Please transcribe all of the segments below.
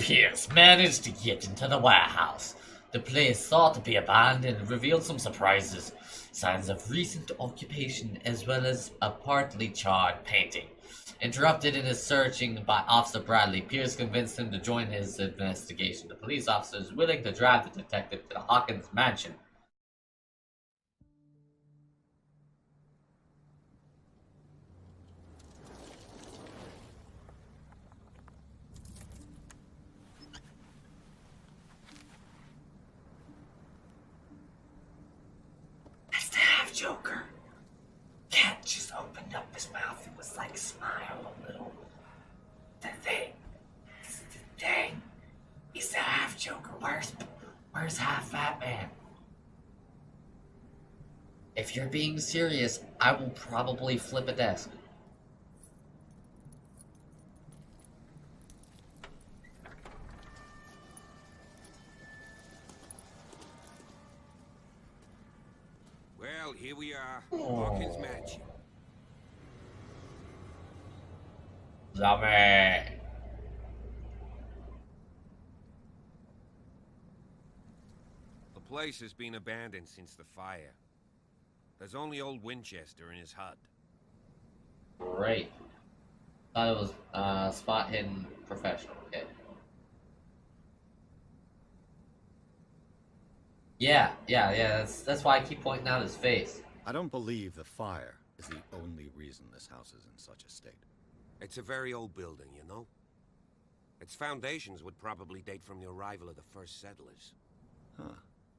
Pierce managed to get into the warehouse. The place thought to be abandoned revealed some surprises, signs of recent occupation as well as a partly charred painting. Interrupted in his searching by Officer Bradley, Pierce convinced him to join his investigation. The police officer is willing to drive the detective to the Hawkins mansion. That's the half Joker. Cat just opened up his mouth and was like, smile a little. The thing. He's the half Joker. Where's half Batman? If you're being serious, I will probably flip a desk. Well, here we are. Hawkins Mansion. Zombie. The place has been abandoned since the fire. There's only old Winchester in his hut. Great. Thought it was spot hidden professional. Okay. Yeah. That's why I keep pointing out his face. I don't believe the fire is the only reason this house is in such a state. It's a very old building, you know? Its foundations would probably date from the arrival of the first settlers. Huh.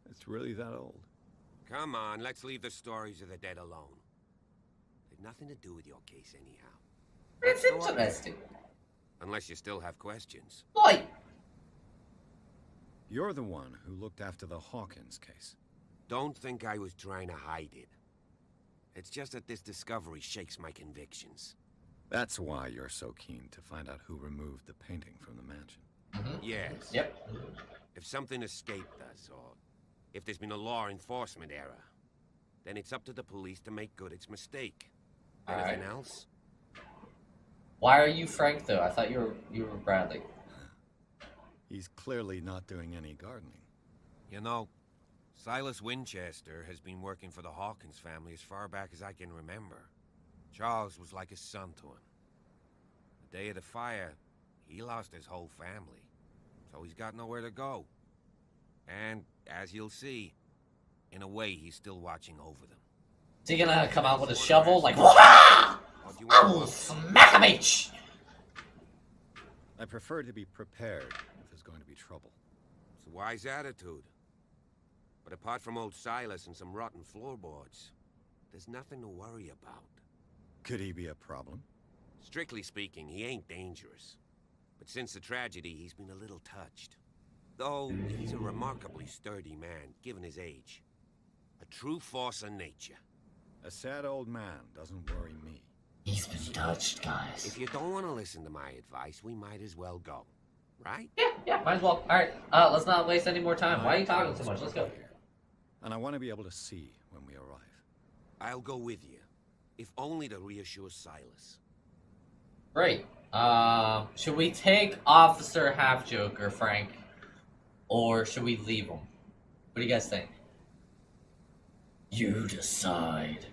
It's really that old. Come on, let's leave the stories of the dead alone. They've nothing to do with your case anyhow. It's interesting. Unless you still have questions. Boy. You're the one who looked after the Hawkins case. Don't think I was trying to hide it. It's just that this discovery shakes my convictions. That's why you're so keen to find out who removed the painting from the mansion. Yes. Yep. If something escaped us, or if there's been a law enforcement error, then it's up to the police to make good its mistake. Anything else? Why are you Frank though? I thought you were Bradley. He's clearly not doing any gardening. You know, Silas Winchester has been working for the Hawkins family as far back as I can remember. Charles was like a son to him. The day of the fire, he lost his whole family, so he's got nowhere to go. And, as you'll see, in a way, he's still watching over them. Is he gonna come out with a shovel like, wah! Oh, smack a bitch! I prefer to be prepared if there's going to be trouble. It's a wise attitude. But apart from old Silas and some rotten floorboards, there's nothing to worry about. Could he be a problem? Strictly speaking, he ain't dangerous. But since the tragedy, he's been a little touched. Though, he's a remarkably sturdy man, given his age. A true force of nature. A sad old man doesn't worry me. He's been touched, guys. If you don't want to listen to my advice, we might as well go. Right? Yeah, might as well. Alright, let's not waste any more time. Why are you talking so much? Let's go. And I want to be able to see when we arrive. I'll go with you. If only to reassure Silas. Great. Should we take Officer Half Joker, Frank? Or should we leave him? What do you guys think? You decide.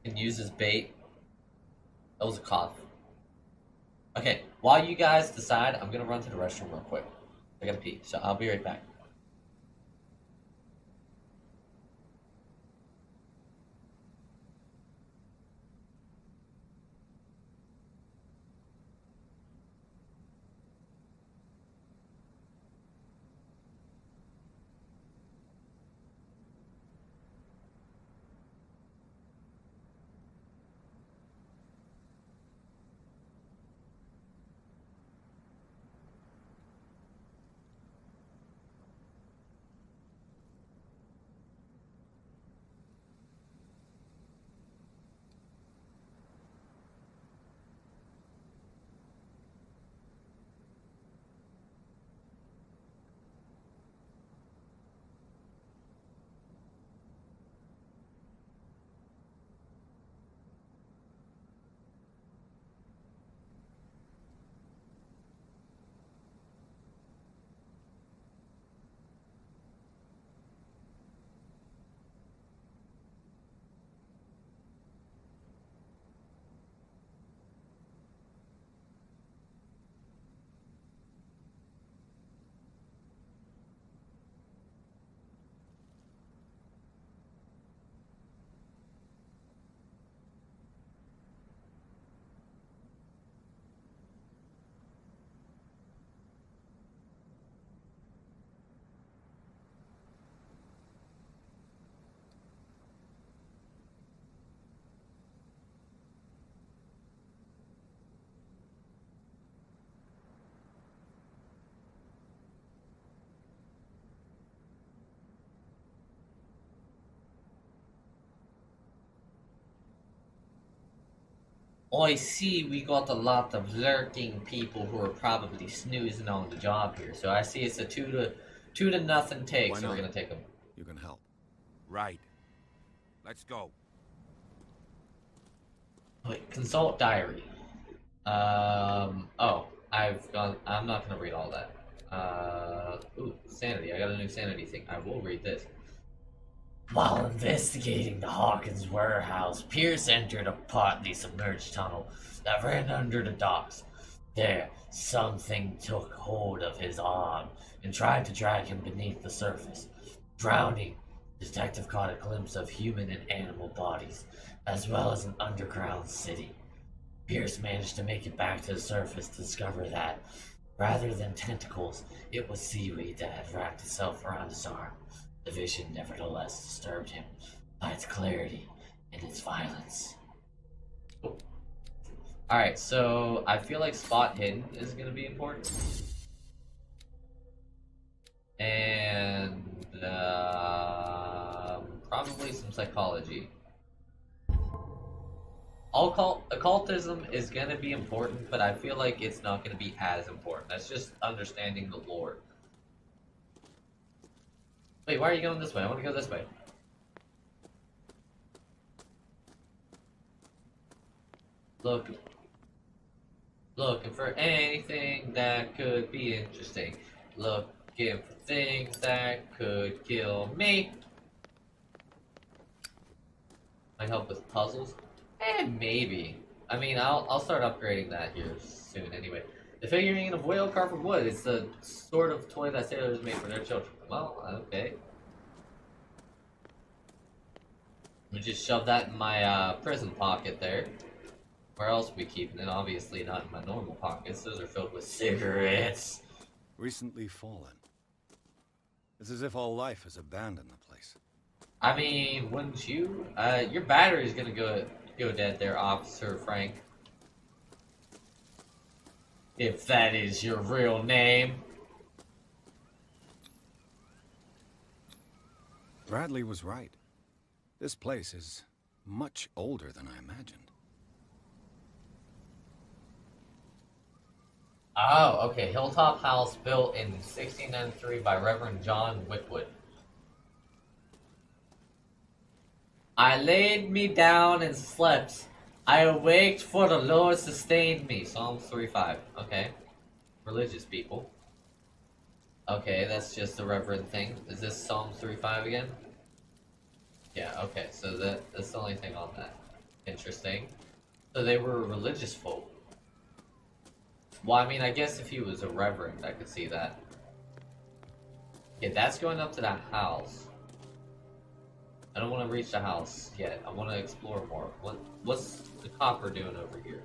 Can use his bait. That was a cough. Okay, while you guys decide, I'm gonna run to the restroom real quick. I gotta pee, so I'll be right back. I see we got a lot of lurking people who are probably snoozing on the job here. So I see it's a two to nothing take, Why so we're not? gonna take them. You can help. Right. Let's go. Wait, consult diary. Oh, I've gone. I'm not gonna read all that. Ooh, sanity. I got a new sanity thing. I will read this. While investigating the Hawkins warehouse, Pierce entered a partly submerged tunnel that ran under the docks. There, something took hold of his arm and tried to drag him beneath the surface. Drowning, the detective caught a glimpse of human and animal bodies, as well as an underground city. Pierce managed to make it back to the surface to discover that, rather than tentacles, it was seaweed that had wrapped itself around his arm. The vision nevertheless disturbed him by its clarity and its violence. Oh. Alright, so I feel like spot hidden is going to be important. And probably some psychology. Occultism is going to be important, but I feel like it's not going to be as important. That's just understanding the lore. Wait, why are you going this way? I want to go this way. Looking for anything that could be interesting. Looking for things that could kill me. Might help with puzzles? Maybe. I mean, I'll start upgrading that here soon anyway. The figurine of whale carved from wood. It's the sort of toy that sailors make for their children. Well, okay. Let me just shove that in my prison pocket there. Where else are we keeping it? Obviously not in my normal pockets. Those are filled with cigarettes. Recently fallen. It's as if all life has abandoned the place. I mean, wouldn't you? Your battery's gonna go dead there, Officer Frank. If that is your real name. Bradley was right. This place is much older than I imagined. Oh, okay. Hilltop House built in 1693 by Reverend John Whitwood. I laid me down and slept. I awaked for the Lord sustained me. Psalms 3:5. Okay. Religious people. Okay, that's just the Reverend thing. Is this Psalms 3:5 again? Yeah, okay. So that's the only thing on that. Interesting. So they were religious folk. Well, I mean, I guess if he was a reverend, I could see that. Yeah, that's going up to that house. I don't want to reach the house yet. I want to explore more. What's the copper doing over here?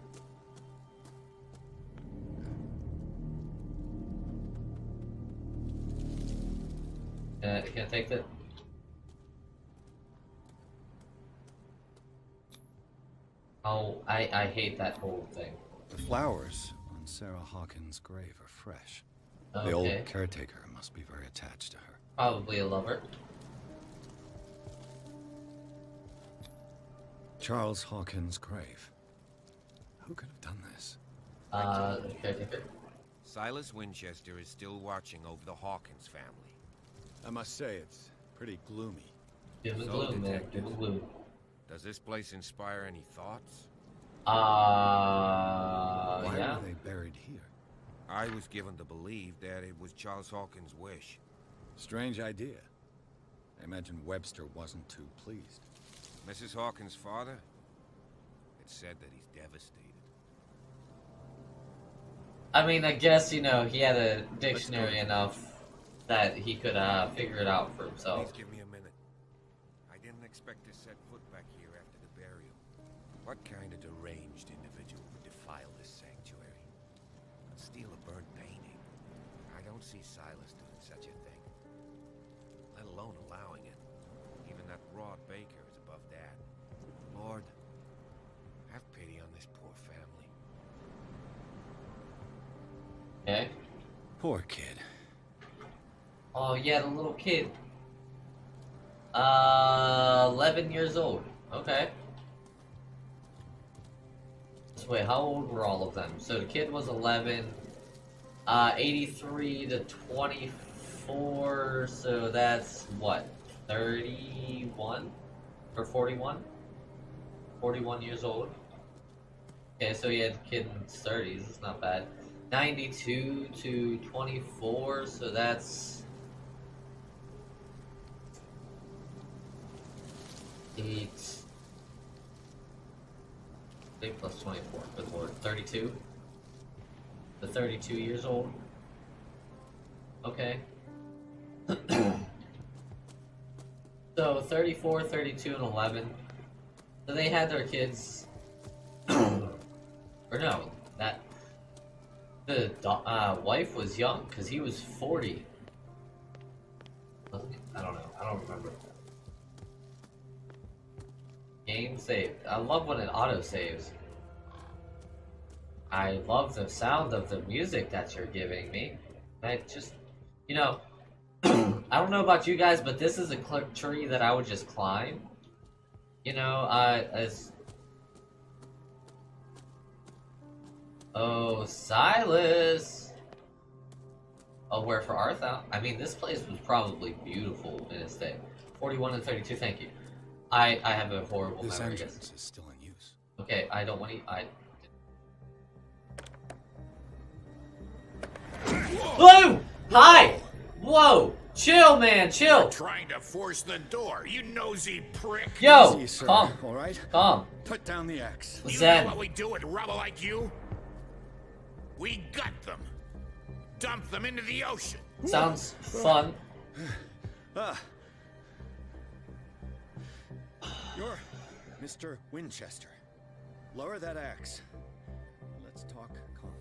Can I take that? Oh, I hate that whole thing. The flowers on Sarah Hawkins' grave are fresh. Okay. The old caretaker must be very attached to her. Probably a lover. Charles Hawkins' grave. Who could have done this? Caretaker. Silas Winchester is still watching over the Hawkins family. I must say, it's pretty gloomy. Doom and So, gloom, man. detective. Doom and gloom. Does this place inspire any thoughts? Why Yeah. are they buried here? I was given to believe that it was Charles Hawkins' wish. Strange idea. I imagine Webster wasn't too pleased. Mrs. Hawkins' father? It's said that he's devastated. I mean, I guess, you know, he had a dictionary enough that he could figure it out for himself. Please give me a minute. I didn't expect to set foot back here after the burial. What kind of deranged individual would defile this sanctuary? And steal a burnt painting? I don't see Silas doing such a thing. Let alone allowing it. Even that Rod Baker is above that. Lord, have pity on this poor family. Okay. Poor kid. Oh, yeah, the little kid. 11 years old. Okay. So wait, how old were all of them? So the kid was 11, 83 to 24, so that's what, 31 or 41? 41 years old. Okay, so he had a kid in his 30s, it's not bad. 92 to 24, so that's 8 plus 24, good lord, 32? The 32 years old? Okay. So 34, 32, and 11. So they had their kids. Or no, that. The wife was young, because he was 40. I don't know. I don't remember. Game saved. I love when it auto saves. I love the sound of the music that you're giving me. I just, you know, I don't know about you guys, but this is a tree that I would just climb. You know, as... Oh, Silas! Oh, where for Arthur? I mean, this place was probably beautiful in its day. 41 and 32, thank you. I have a horrible This memory. entrance is still in use. Okay, I don't want to... Whoa! Hi! Whoa! Chill, man, chill! Trying to force the door, you nosy prick. Yo! Easy, sir. Calm. All right? Calm. Put down the axe. You Zen. know what we do with rubble like you? We gut them. Dump them into the ocean. Sounds fun. Ah. You're Mr. Winchester. Lower that axe. Let's talk calmly.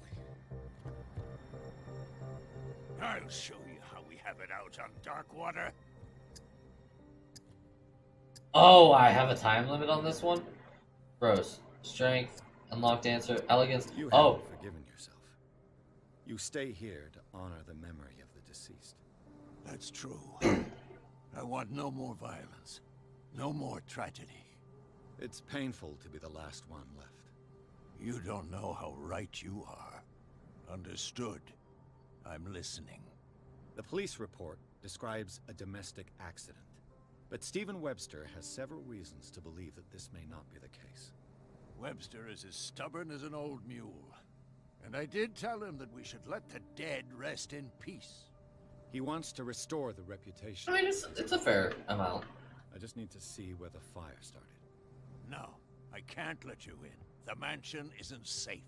I'll show you how we have it out on Darkwater. Oh, I have a time limit on this one? Gross. Strength, unlocked answer, elegance. You Oh, haven't forgiven yourself. You stay here to honor the memory of the deceased. That's true. I want no more violence. No more tragedy. It's painful to be the last one left. You don't know how right you are. Understood. I'm listening. The police report describes a domestic accident, but Stephen Webster has several reasons to believe that this may not be the case. Webster is as stubborn as an old mule. And I did tell him that we should let the dead rest in peace. He wants to restore the reputation. I mean, it's a fair amount. I just need to see where the fire started. No, I can't let you in. The mansion isn't safe.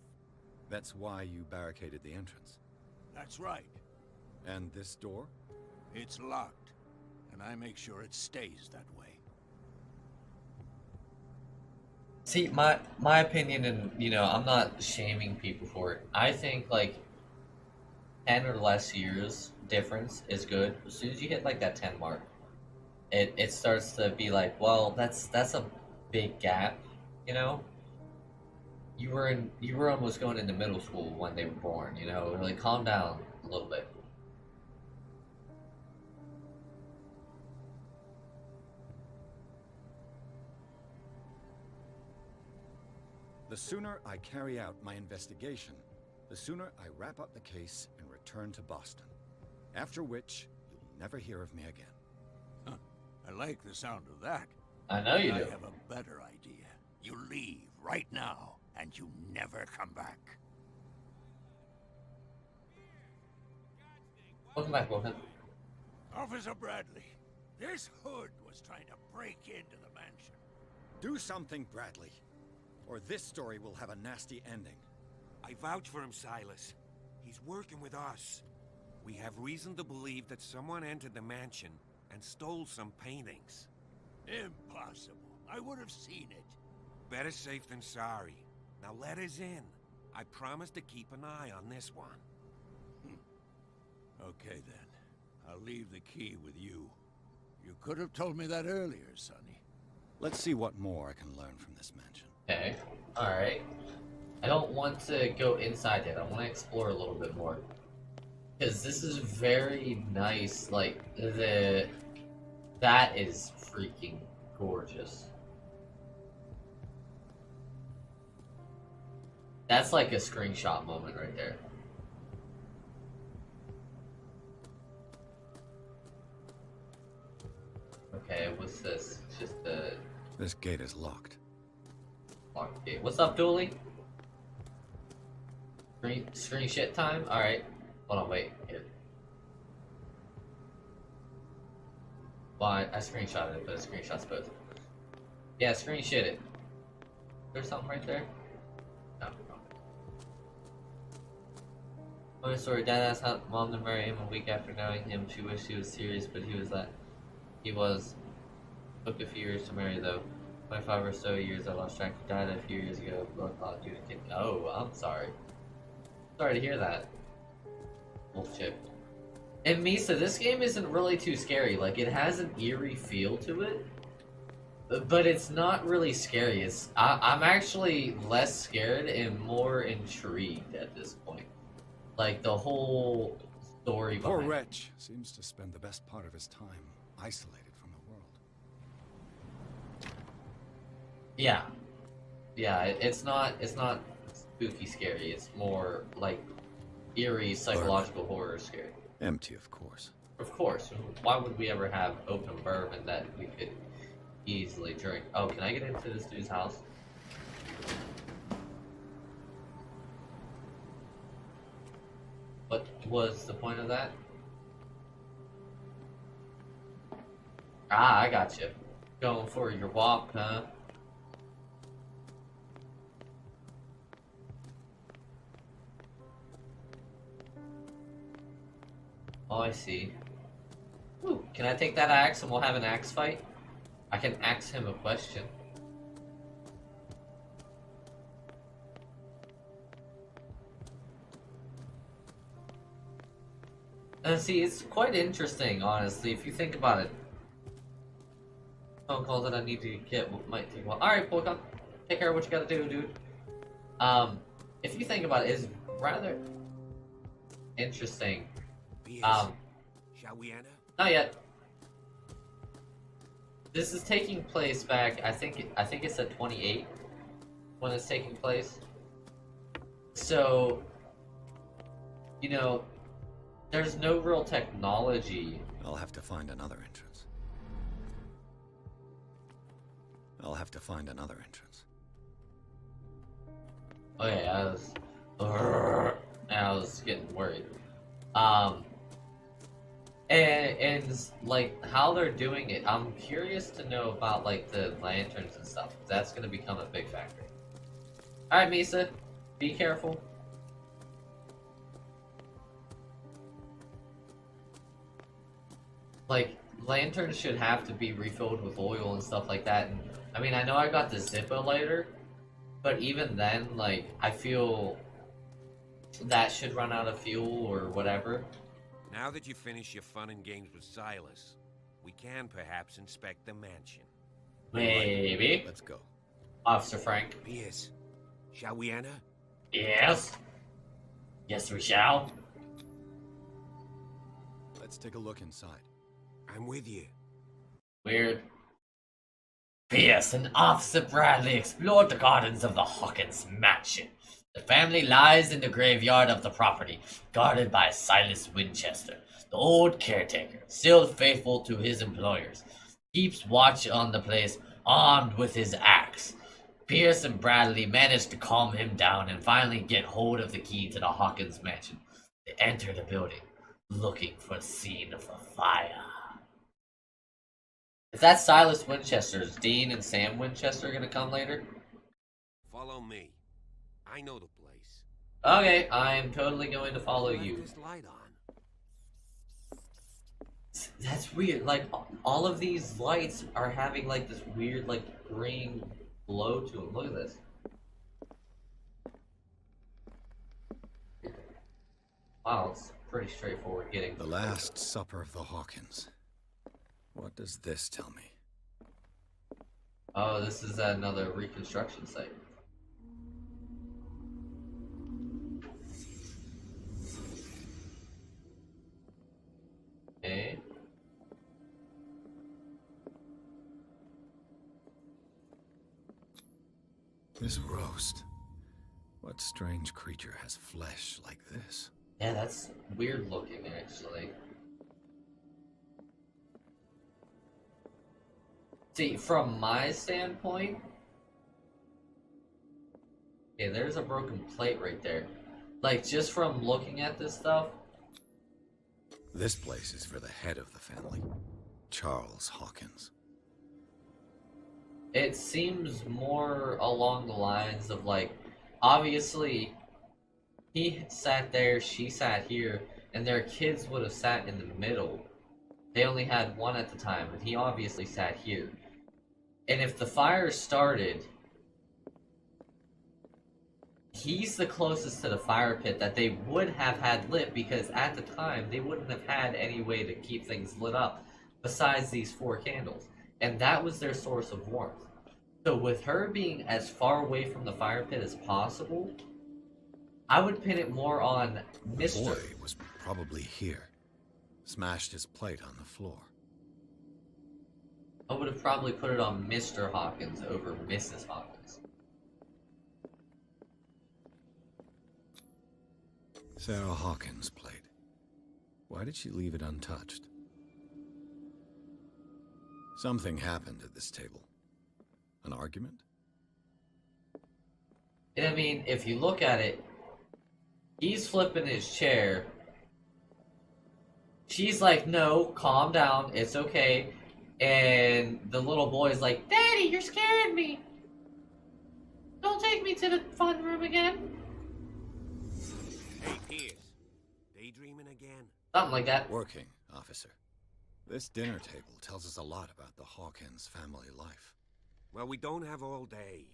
That's why you barricaded the entrance. That's right. And this door? It's locked, and I make sure it stays that way. See, my opinion, and you know, I'm not shaming people for it. I think like 10 or less years difference is good. As soon as you hit like that 10 mark, it starts to be like, well, that's a big gap, you know. You were almost going into middle school when they were born, you know. Really calm down a little bit. The sooner I carry out my investigation, the sooner I wrap up the case and return to Boston. After which, you'll never hear of me again. Huh. I like the sound of that. I know you I do. have a better idea. You leave right now, and you never come back. Welcome back, Wilson. Officer Bradley, this hood was trying to break into the mansion. Do something, Bradley, or this story will have a nasty ending. I vouch for him, Silas. He's working with us. We have reason to believe that someone entered the mansion and stole some paintings. Impossible. I would have seen it. Better safe than sorry. Now let us in. I promise to keep an eye on this one. Okay, then. I'll leave the key with you. You could have told me that earlier, Sonny. Let's see what more I can learn from this mansion. Okay. Alright. I don't want to go inside yet. I want to explore a little bit more. Because this is very nice. Like, that is freaking gorgeous. That's like a screenshot moment right there. Okay, what's this? It's just a This gate is locked. locked gate. What's up, Dooley? Screen shit time? Alright. Hold on, wait. Here. Well, I screenshotted it, but a screenshot's both. Yeah, screen shit it. There's something right there? No. My story, Dad asked how Mom to marry him a week after knowing him. She wished he was serious, but he was that. He was. Took a few years to marry, though. 25 or so years, I lost track. He died a few years ago. Due to kidney. Oh, I'm sorry. Sorry to hear that. Wolf chick. And Misa, this game isn't really too scary. Like, it has an eerie feel to it. But it's not really scary. I'm actually less scared and more intrigued at this point. Like, the whole story Poor behind it. wretch seems to spend the best part of his time isolated from the world. Yeah. Yeah, it's not spooky scary. It's more like eerie psychological horror scary. Empty, of course. Of course. Why would we ever have open bourbon that we could easily drink? Oh, can I get into this dude's house? What was the point of that? Ah, I got you. Going for your walk, huh? Oh, I see. Ooh, can I take that axe and we'll have an axe fight? I can ask him a question. See, it's quite interesting, honestly, if you think about it. Phone call that I need to get might take a while. Alright, Polka. Take care of what you gotta do, dude. If you think about it, it's rather interesting. Shall we enter? Not yet. This is taking place back, I think it's at 28 when it's taking place. So, you know, there's no real technology. I'll have to find another entrance. Okay, I was getting worried. And like how they're doing it, I'm curious to know about like the lanterns and stuff. That's gonna become a big factor. All right, Misa, be careful. Like lanterns should have to be refilled with oil and stuff like that. And I mean, I know I got the Zippo lighter, but even then, like I feel that should run out of fuel or whatever. Now that you've finished your fun and games with Silas, we can perhaps inspect the mansion. Maybe. Let's go. Officer Frank. Pierce, shall we enter? Yes. Yes, we shall. Let's take a look inside. I'm with you. Weird. Pierce and Officer Bradley explored the gardens of the Hawkins mansion. The family lies in the graveyard of the property, guarded by Silas Winchester, the old caretaker, still faithful to his employers. Keeps watch on the place, armed with his axe. Pierce and Bradley manage to calm him down and finally get hold of the key to the Hawkins mansion. They enter the building, looking for the scene of a fire. If that's Silas Winchester, is Dean and Sam Winchester gonna come later? Follow me. I know the place. Okay, I'm totally going to follow Left you. this light on. That's weird. Like, all of these lights are having, like, this weird, like, green glow to them. Look at this. Wow, it's pretty straightforward getting. The Last Supper of the Hawkins. What does this tell me? Oh, this is another reconstruction site. Okay. This roast. What strange creature has flesh like this? Yeah, that's weird looking, actually. See, from my standpoint... Okay, there's a broken plate right there. Like, just from looking at this stuff... This place is for the head of the family, Charles Hawkins. It seems more along the lines of, like, obviously, he sat there, she sat here, and their kids would have sat in the middle. They only had one at the time, and he obviously sat here. And if the fire started, he's the closest to the fire pit that they would have had lit, because at the time, they wouldn't have had any way to keep things lit up besides these 4 candles. And that was their source of warmth. So with her being as far away from the fire pit as possible, I would pin it more on Mr. The boy was probably here. Smashed his plate on the floor. I would have probably put it on Mr. Hawkins over Mrs. Hawkins. Sarah Hawkins' plate. Why did she leave it untouched? Something happened at this table. An argument? And I mean, if you look at it, he's flipping his chair. She's like, no, calm down, it's okay. And the little boy's like, Daddy, you're scaring me. Don't take me to the fun room again. Hey, Pierce. Daydreaming again? Something like that. Working, officer. This dinner table tells us a lot about the Hawkins family life. Well, we don't have all day.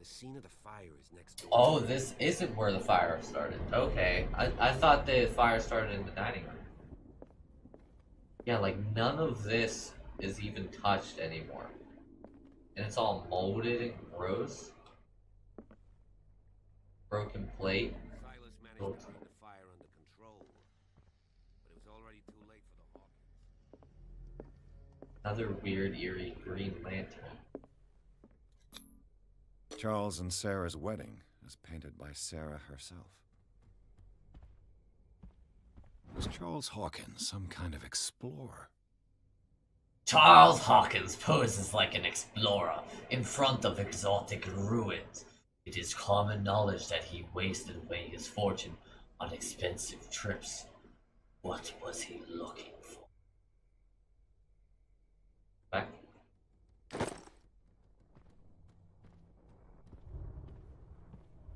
The scene of the fire is next door. Oh, this isn't where the fire started. Okay. I thought the fire started in the dining room. Yeah, like, none of this is even touched anymore. And it's all molded and gross. Broken plate. Silas managed to keep the fire under control, but it was already too late for the Hawkins. Another weird, eerie green lantern. Charles and Sarah's wedding is painted by Sarah herself. Was Charles Hawkins some kind of explorer? Charles Hawkins poses like an explorer in front of exotic ruins. It is common knowledge that he wasted away his fortune on expensive trips. What was he looking for? Back.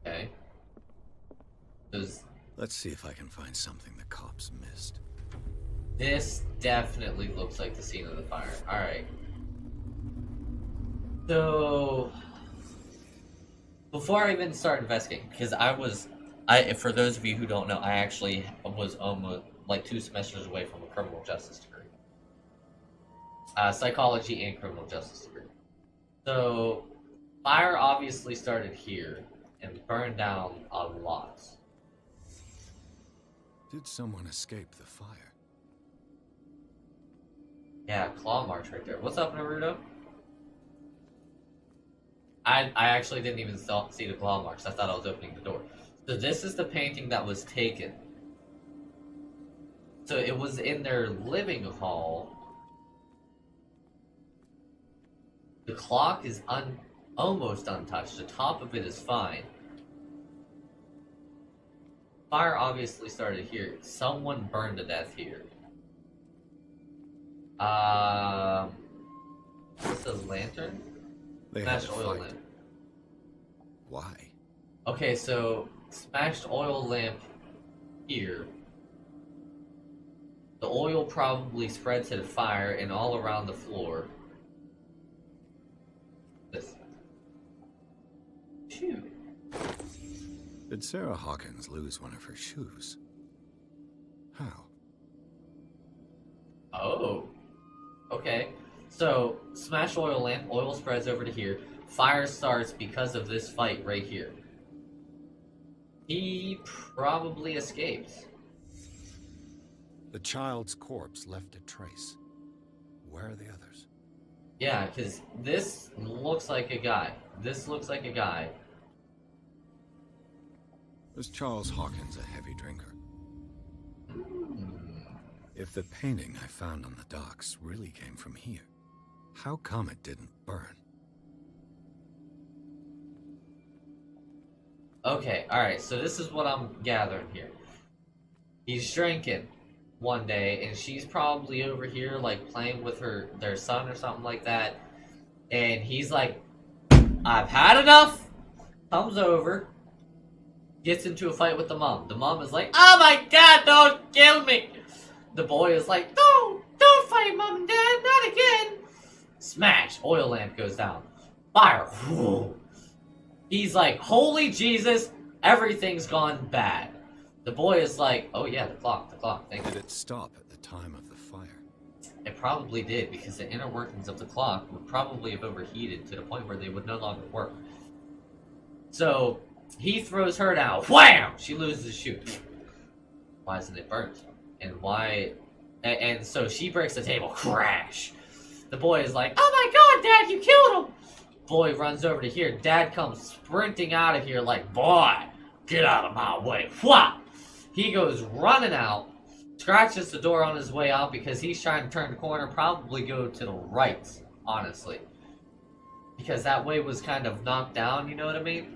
Okay. Let's see if I can find something the cops missed. This definitely looks like the scene of the fire. Alright. So, before I even start investigating, because for those of you who don't know, I actually was almost like 2 semesters away from a criminal justice degree. Psychology and criminal justice degree. So, fire obviously started here and burned down a lot. Did someone escape the fire? Yeah, claw marks right there. What's up, Naruto? I actually didn't even see the claw marks. I thought I was opening the door. So this is the painting that was taken. So it was in their living hall. The clock is almost untouched. The top of it is fine. Fire obviously started here. Someone burned to death here. What's the lantern? They had Smashed a oil fight. lamp. Why? Okay, so smashed oil lamp here. The oil probably spread to the fire and all around the floor. This. Phew. Did Sarah Hawkins lose one of her shoes? How? Oh. Okay. So, smashed oil lamp, oil spreads over to here. Fire starts because of this fight right here. He probably escaped. The child's corpse left a trace. Where are the others? Yeah, because this looks like a guy. This looks like a guy. Was Charles Hawkins a heavy drinker? If the painting I found on the docks really came from here, how come it didn't burn? Okay, alright, so this is what I'm gathering here. He's drinking one day, and she's probably over here, like, playing with their son or something like that. And he's like, I've had enough! Comes over, gets into a fight with the mom. The mom is like, oh my god, don't kill me! The boy is like, don't fight, mom and dad, not again! Smash! Oil lamp goes down. Fire! Whoa. He's like, holy Jesus, everything's gone bad. The boy is like, oh yeah, the clock, thank you. Did it stop at the time of the fire? It probably did, because the inner workings of the clock would probably have overheated to the point where they would no longer work. So, he throws her down. Wham! She loses the shoe. Why isn't it burnt? And why... And so she breaks the table. Crash! The boy is like, oh my god, Dad, you killed him! Boy runs over to here. Dad comes sprinting out of here like, boy, get out of my way. Whop! He goes running out, scratches the door on his way out because he's trying to turn the corner, probably go to the right, honestly. Because that way was kind of knocked down, you know what I mean?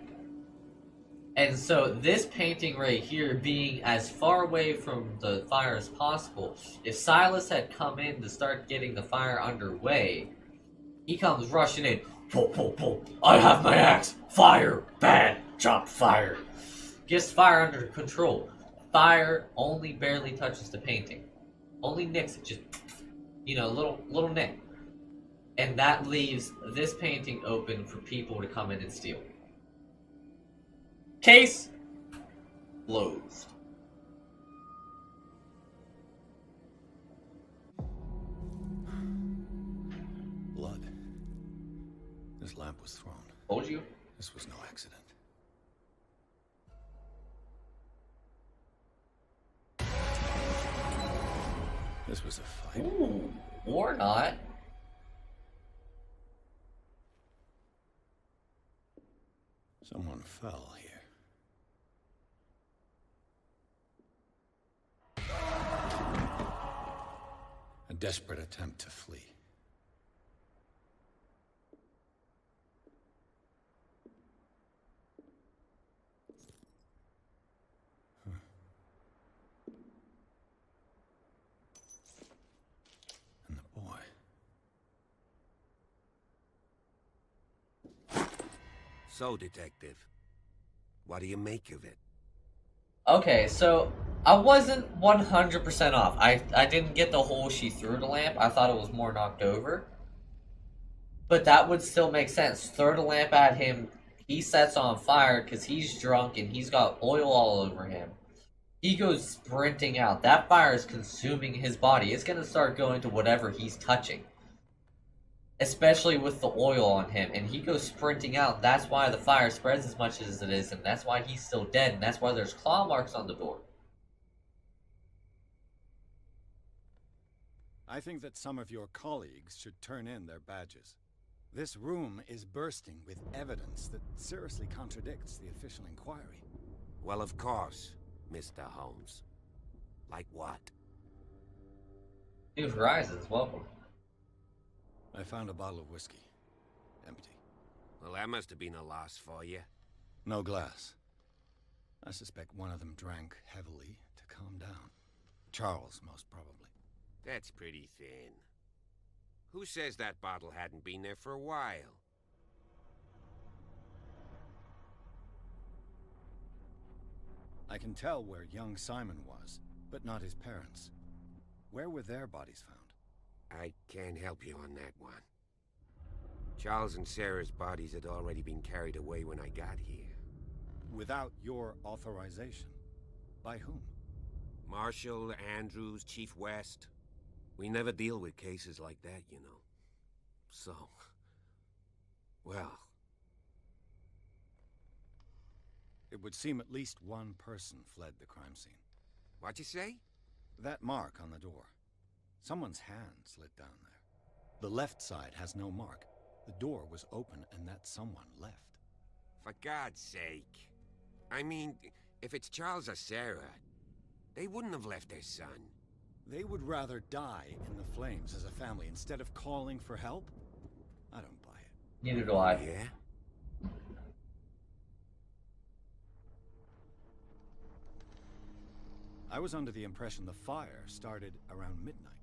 And so this painting right here being as far away from the fire as possible, if Silas had come in to start getting the fire underway, he comes rushing in. Pull, pull, pull. I have my axe. Fire. Bad. Jump fire. Gets fire under control. Fire only barely touches the painting. Only nicks it. Just, you know, little nick. And that leaves this painting open for people to come in and steal. Case closed. Blood. This lamp was thrown. Told you. This was no accident. This was a fight. Ooh, or not. Someone fell here. A desperate attempt to flee. And the boy. So, Detective, what do you make of it? Okay, so I wasn't 100% off. I didn't get the whole she threw the lamp. I thought it was more knocked over. But that would still make sense. Throw the lamp at him. He sets on fire because he's drunk and he's got oil all over him. He goes sprinting out. That fire is consuming his body. It's going to start going to whatever he's touching. Especially with the oil on him. And he goes sprinting out. That's why the fire spreads as much as it is. And that's why he's still dead. And that's why there's claw marks on the door. I think that some of your colleagues should turn in their badges. This room is bursting with evidence that seriously contradicts the official inquiry. Well, of course, Mr. Holmes. Like what? New Horizons, welcome. I found a bottle of whiskey. Empty. Well, that must have been a loss for you. No glass. I suspect one of them drank heavily to calm down. Charles, most probably. That's pretty thin. Who says that bottle hadn't been there for a while? I can tell where young Simon was, but not his parents. Where were their bodies found? I can't help you on that one. Charles and Sarah's bodies had already been carried away when I got here. Without your authorization. By whom? Marshall, Andrews, Chief West. We never deal with cases like that, you know. So... well... It would seem at least one person fled the crime scene. What'd you say? That mark on the door. Someone's hand slid down there. The left side has no mark. The door was open and that someone left. For God's sake. I mean, If it's Charles or Sarah, they wouldn't have left their son. They would rather die in the flames as a family instead of calling for help? I don't buy it. Neither do I. Yeah? I was under the impression the fire started around midnight.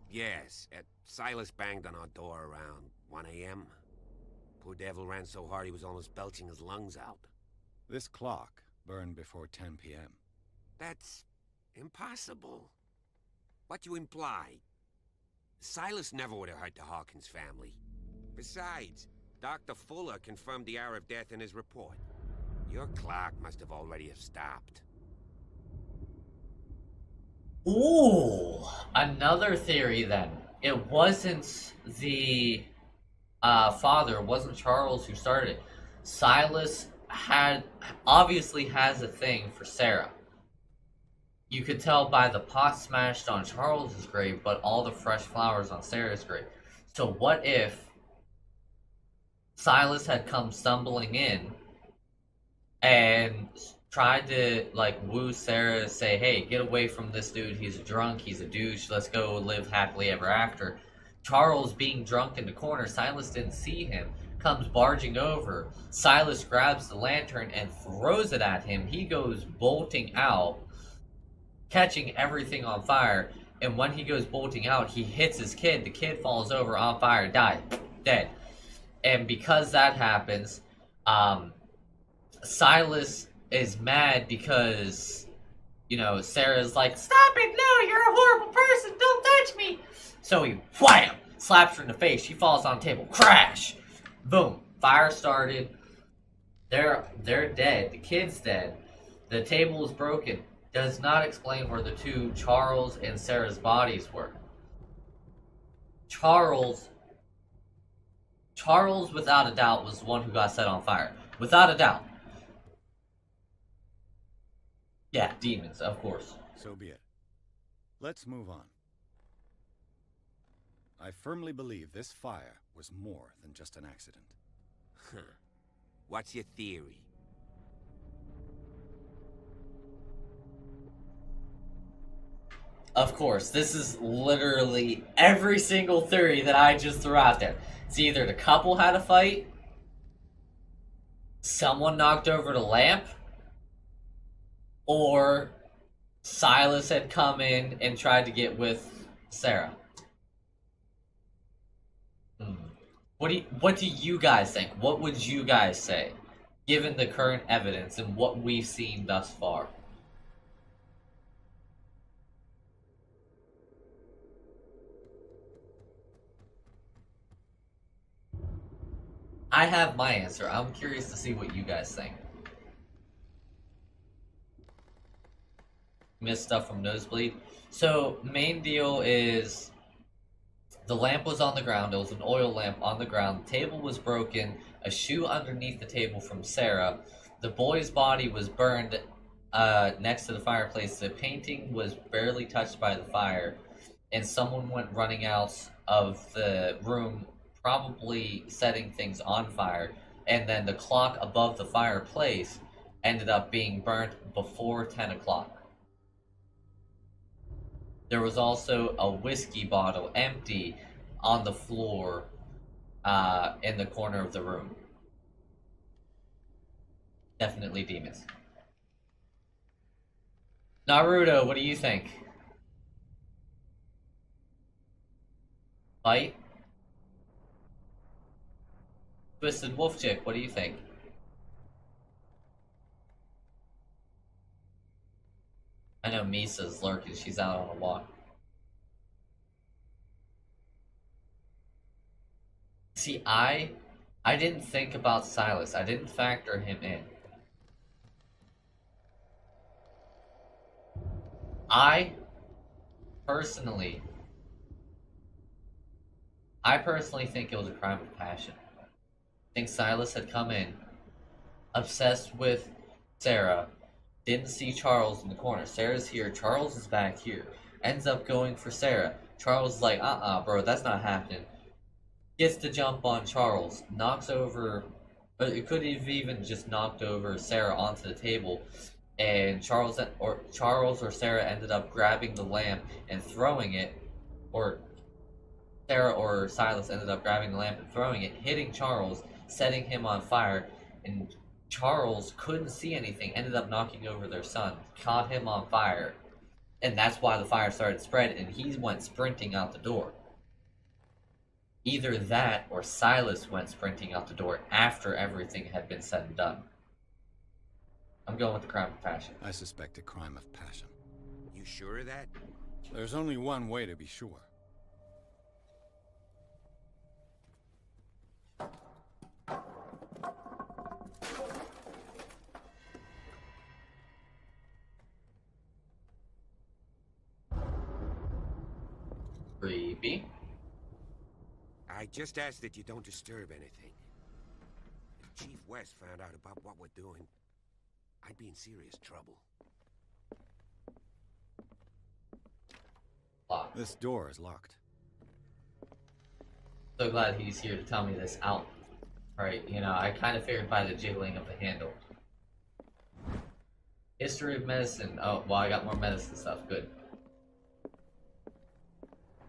Yes, Silas banged on our door around 1 a.m. Poor devil ran so hard he was almost belching his lungs out. This clock burned before 10 p.m. That's impossible. What you imply? Silas never would have hurt the Hawkins family. Besides, Dr. Fuller confirmed the hour of death in his report. Your clock must have already have stopped. Ooh, another theory then. It wasn't the father, it wasn't Charles who started it. Silas obviously has a thing for Sarah. You could tell by the pot smashed on Charles's grave, but all the fresh flowers on Sarah's grave. So what if Silas had come stumbling in and tried to like woo Sarah, say, hey, get away from this dude, he's a drunk, he's a douche, let's go live happily ever after. Charles, being drunk in the corner, Silas didn't see him, comes barging over. Silas grabs the lantern and throws it at him. He goes bolting out, catching everything on fire, and when he goes bolting out, he hits his kid. The kid falls over on fire, dies, dead. And because that happens, Silas is mad because, you know, Sarah's like, stop it, no, you're a horrible person, don't touch me. So he, wham, slaps her in the face. She falls on the table, crash, boom, fire started. They're dead. The kid's dead. The table is broken. Does not explain where the two Charles and Sarah's bodies were. Charles, without a doubt, was the one who got set on fire. Without a doubt. Yeah, demons, of course. So be it. Let's move on. I firmly believe this fire was more than just an accident. Huh. What's your theory? Of course, this is literally every single theory that I just threw out there. It's either the couple had a fight, someone knocked over the lamp, or Silas had come in and tried to get with Sarah. What do you guys think? What would you guys say, given the current evidence and what we've seen thus far? I have my answer. I'm curious to see what you guys think. Missed stuff from Nosebleed. So, main deal is the lamp was on the ground. It was an oil lamp on the ground. The table was broken. A shoe underneath the table from Sarah. The boy's body was burned next to the fireplace. The painting was barely touched by the fire. And someone went running out of the room, probably setting things on fire. And then the clock above the fireplace ended up being burnt before 10 o'clock. There was also a whiskey bottle empty on the floor in the corner of the room. Definitely demons. Naruto, what do you think? Fight? Twisted Wolf Chick, what do you think? I know Misa's lurking, she's out on a walk. See, I didn't think about Silas. I didn't factor him in. I personally think it was a crime of passion. I think Silas had come in, obsessed with Sarah, didn't see Charles in the corner. Sarah's here, Charles is back here. Ends up going for Sarah. Charles is like, bro, that's not happening. Gets to jump on Charles, knocks over, but it could have even just knocked over Sarah onto the table. and Charles or Sarah ended up grabbing the lamp and throwing it, or Sarah or Silas ended up grabbing the lamp and throwing it, hitting Charles, setting him on fire, and Charles couldn't see anything, ended up knocking over their son, caught him on fire, and that's why the fire started spreading, and he went sprinting out the door. Either that or Silas went sprinting out the door after everything had been said and done. I'm going with the crime of passion. I suspect a crime of passion. You sure of that? There's only one way to be sure. Creepy. I just ask that you don't disturb anything. If Chief West found out about what we're doing, I'd be in serious trouble. Locked. This door is locked. So glad he's here to tell me this out. Right, you know, I kind of figured by the jiggling of the handle. History of medicine. Oh, well, I got more medicine stuff. Good.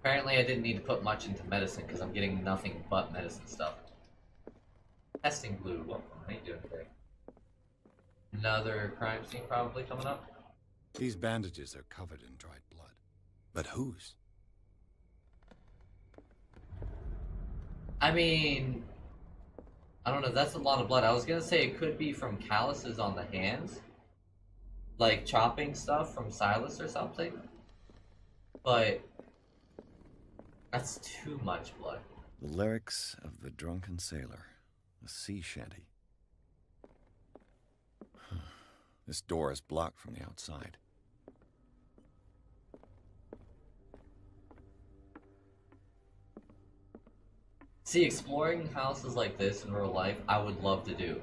Apparently, I didn't need to put much into medicine because I'm getting nothing but medicine stuff. Testing glue. What are you doing today? Another crime scene probably coming up. These bandages are covered in dried blood. But whose? I mean, I don't know. That's a lot of blood. I was gonna say it could be from calluses on the hands, like chopping stuff from Silas or something. But that's too much blood. The lyrics of the drunken sailor, a sea shanty. This door is blocked from the outside. See, exploring houses like this in real life, I would love to do.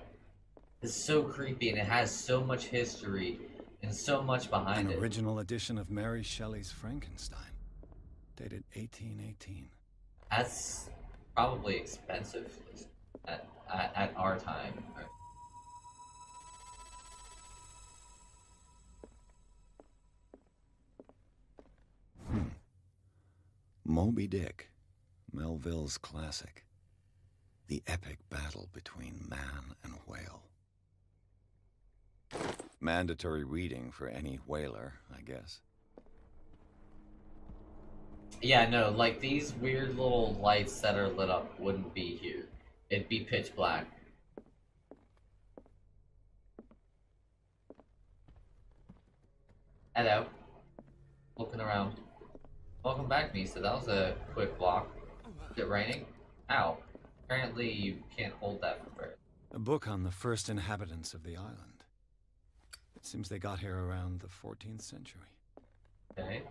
It's so creepy and it has so much history and so much behind An it. original edition of Mary Shelley's Frankenstein, dated 1818. That's probably expensive at our time. Moby Dick, Melville's classic. The epic battle between man and whale. Mandatory reading for any whaler, I guess. Yeah, no, like these weird little lights that are lit up wouldn't be here. It'd be pitch black. Hello. Looking around. Welcome back, Misa. That was a quick walk. Is it raining? Ow. Apparently you can't hold that for very. A book on the first inhabitants of the island. It seems they got here around the 14th century. Okay.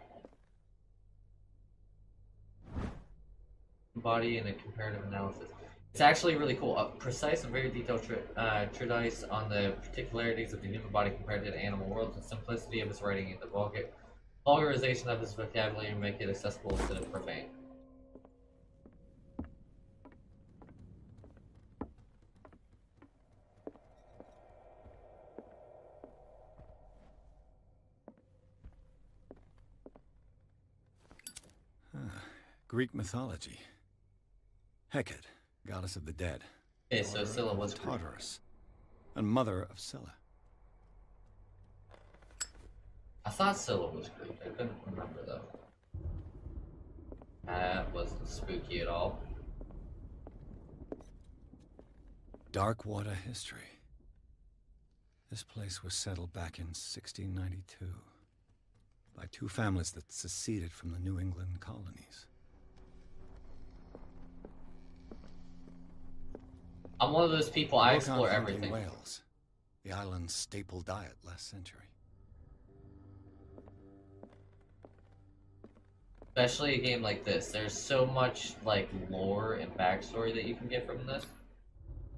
Body and a comparative analysis. It's actually really cool. A precise and very detailed treatise on the particularities of the human body compared to the animal world. The simplicity of his writing and the vulgarization of his vocabulary make it accessible instead of profane. Greek mythology. Hecate, goddess of the dead. Okay, so Scylla was Greek. Tartarus, and mother of Scylla. I thought Scylla was Greek. I couldn't remember though. That wasn't spooky at all. Darkwater history. This place was settled back in 1692 by two families that seceded from the New England colonies. I'm one of those people, I Book on explore hunting everything. whales, the island's staple diet last century. Especially a game like this. There's so much like lore and backstory that you can get from this.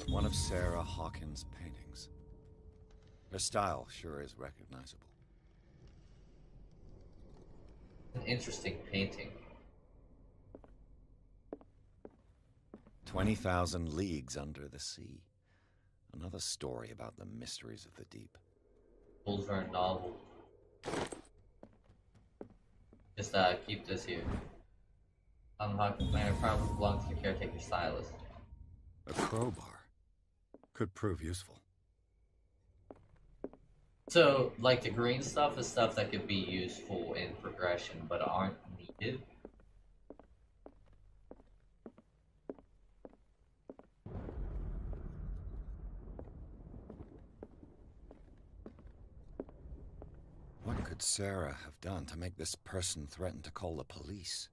One of Sarah Hawkins' paintings. Her style sure is recognizable. An interesting painting. 20,000 leagues under the sea. Another story about the mysteries of the deep. Rules for a novel. Just keep this here. Unlock the planet probably belongs to the caretaker Silas. A crowbar. Could prove useful. So, like the green stuff is stuff that could be useful in progression, but aren't needed. What could Sarah have done to make this person threaten to call the police?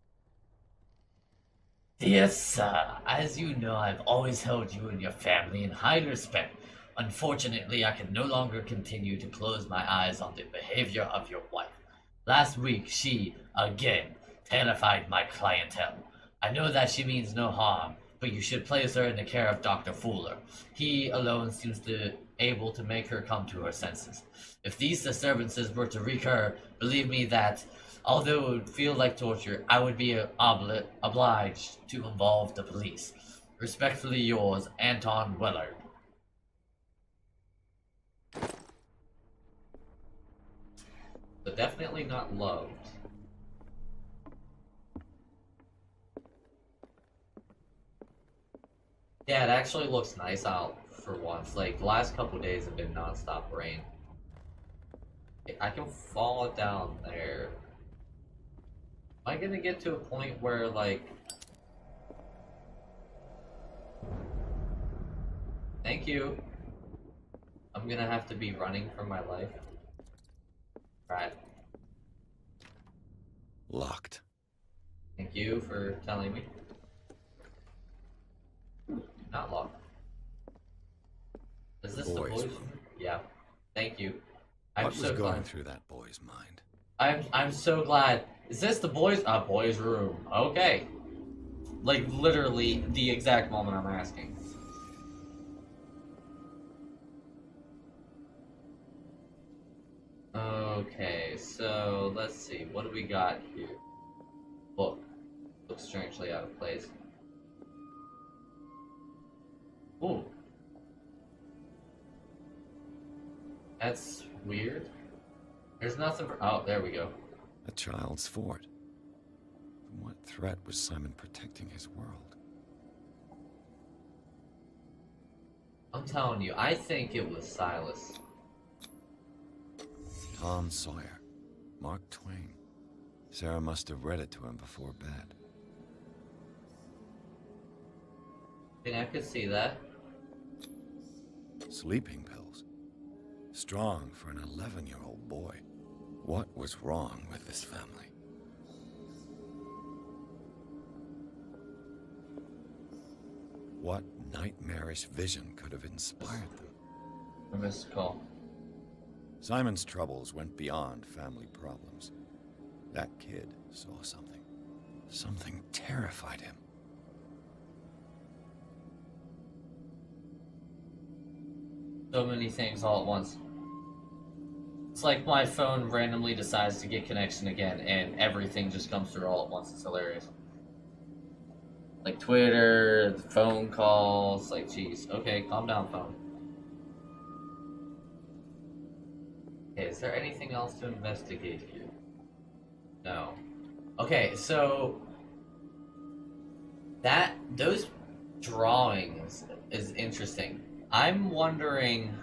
Dear sir, as you know, I've always held you and your family in high respect. Unfortunately, I can no longer continue to close my eyes on the behavior of your wife. Last week, she, again, terrified my clientele. I know that she means no harm, but you should place her in the care of Dr. Fuller. He alone seems able to make her come to her senses. If these disturbances were to recur, believe me that, although it would feel like torture, I would be obliged to involve the police. Respectfully yours, Anton Willard. But definitely not loved. Yeah, it actually looks nice out for once. Like, the last couple days have been non-stop rain. I can fall down there. Am I gonna get to a point where, like... Thank you. I'm gonna have to be running for my life. Right. Locked. Thank you for telling me. Not locked. Is this the boys' room? Yeah. Thank you. What was going through that boy's mind? I'm so glad. Is this the boys' room? Okay. Like literally the exact moment I'm asking. Okay, so let's see. What do we got here? Book. Looks strangely out of place. Ooh. That's weird. There's nothing for. Oh, there we go. A child's fort. From what threat was Simon protecting his world? I'm telling you, I think it was Silas. Tom Sawyer. Mark Twain. Sarah must have read it to him before bed. I mean, I could see that. Sleeping pills. Strong for an 11-year-old boy. What was wrong with this family? What nightmarish vision could have inspired them? I missed a call. Simon's troubles went beyond family problems. That kid saw something. Something terrified him. So many things all at once. It's like my phone randomly decides to get connection again and everything just comes through all at once. It's hilarious. Like Twitter, the phone calls, like geez. Okay, calm down, phone. Okay, is there anything else to investigate here? No. Okay, so those drawings is interesting. I'm wondering.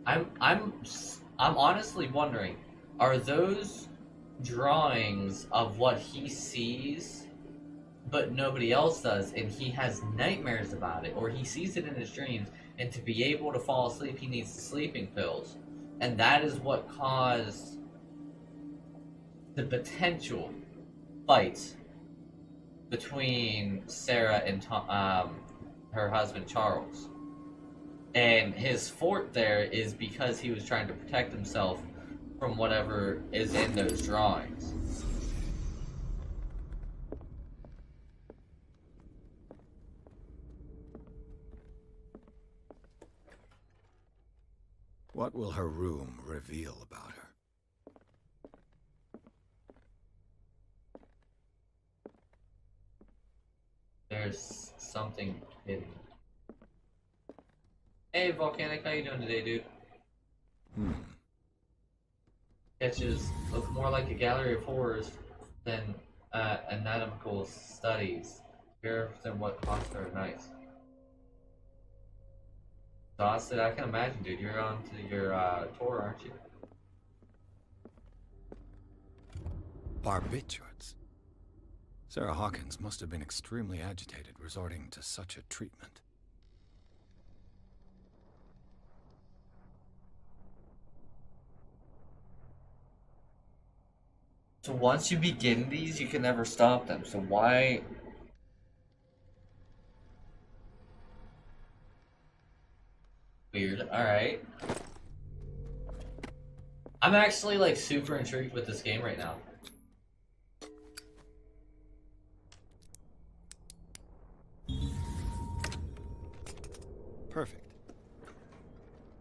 I'm honestly wondering, are those drawings of what he sees but nobody else does and he has nightmares about it, or he sees it in his dreams and to be able to fall asleep he needs the sleeping pills, and that is what caused the potential fight between Sarah and her husband Charles. And his fort there is because he was trying to protect himself from whatever is in those drawings. What will her room reveal about her? There's something hidden. Hey, Volcanic, how you doing today, dude? Sketches look more like a gallery of horrors than anatomical studies. Here than what haunts are nice. Austin, I can imagine, dude. You're on to your tour, aren't you? Barbiturates. Sarah Hawkins must have been extremely agitated resorting to such a treatment. So once you begin these, you can never stop them. So why? Weird. All right. I'm actually like super intrigued with this game right now. Perfect.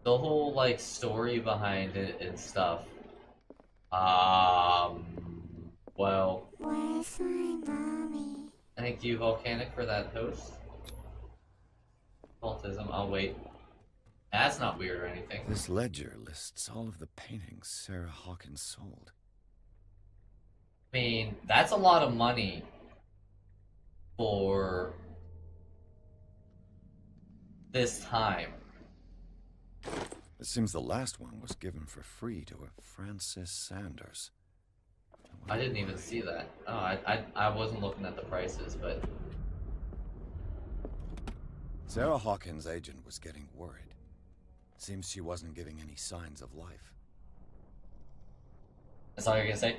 The whole like story behind it and stuff. Well. Where's my mommy? Thank you, Volcanic, for that host. Cultism. I'll wait. That's not weird or anything. This ledger lists all of the paintings Sarah Hawkins sold. I mean, that's a lot of money for this time. It seems the last one was given for free to a Francis Sanders. I didn't even see that. Oh, I wasn't looking at the prices, but Sarah Hawkins' agent was getting worried. Seems she wasn't giving any signs of life. that's all you're gonna say?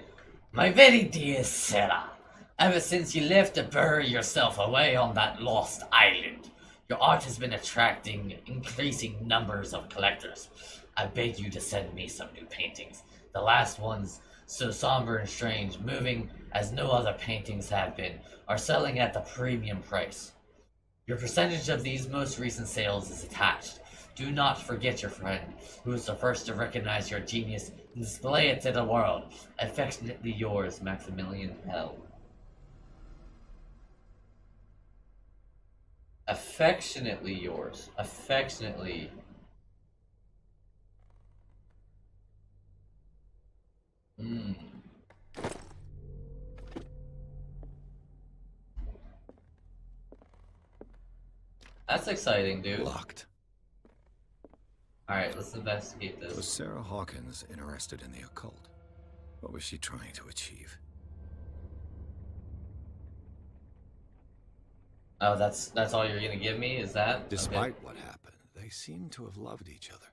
My very dear Sarah, ever since you left to bury yourself away on that lost island, your art has been attracting increasing numbers of collectors. I beg you to send me some new paintings. The last ones, so somber and strange, moving as no other paintings have been, are selling at the premium price. Your percentage of these most recent sales is attached. Do not forget your friend, who is the first to recognize your genius and display it to the world. Affectionately yours, Maximilian Hell. Affectionately yours. Affectionately. That's exciting, dude. Locked. Alright, let's investigate Was this. Sarah Hawkins interested in the occult? What was she trying to achieve? Oh, that's all you're gonna give me? Is that? Despite Okay. what happened, they seem to have loved each other.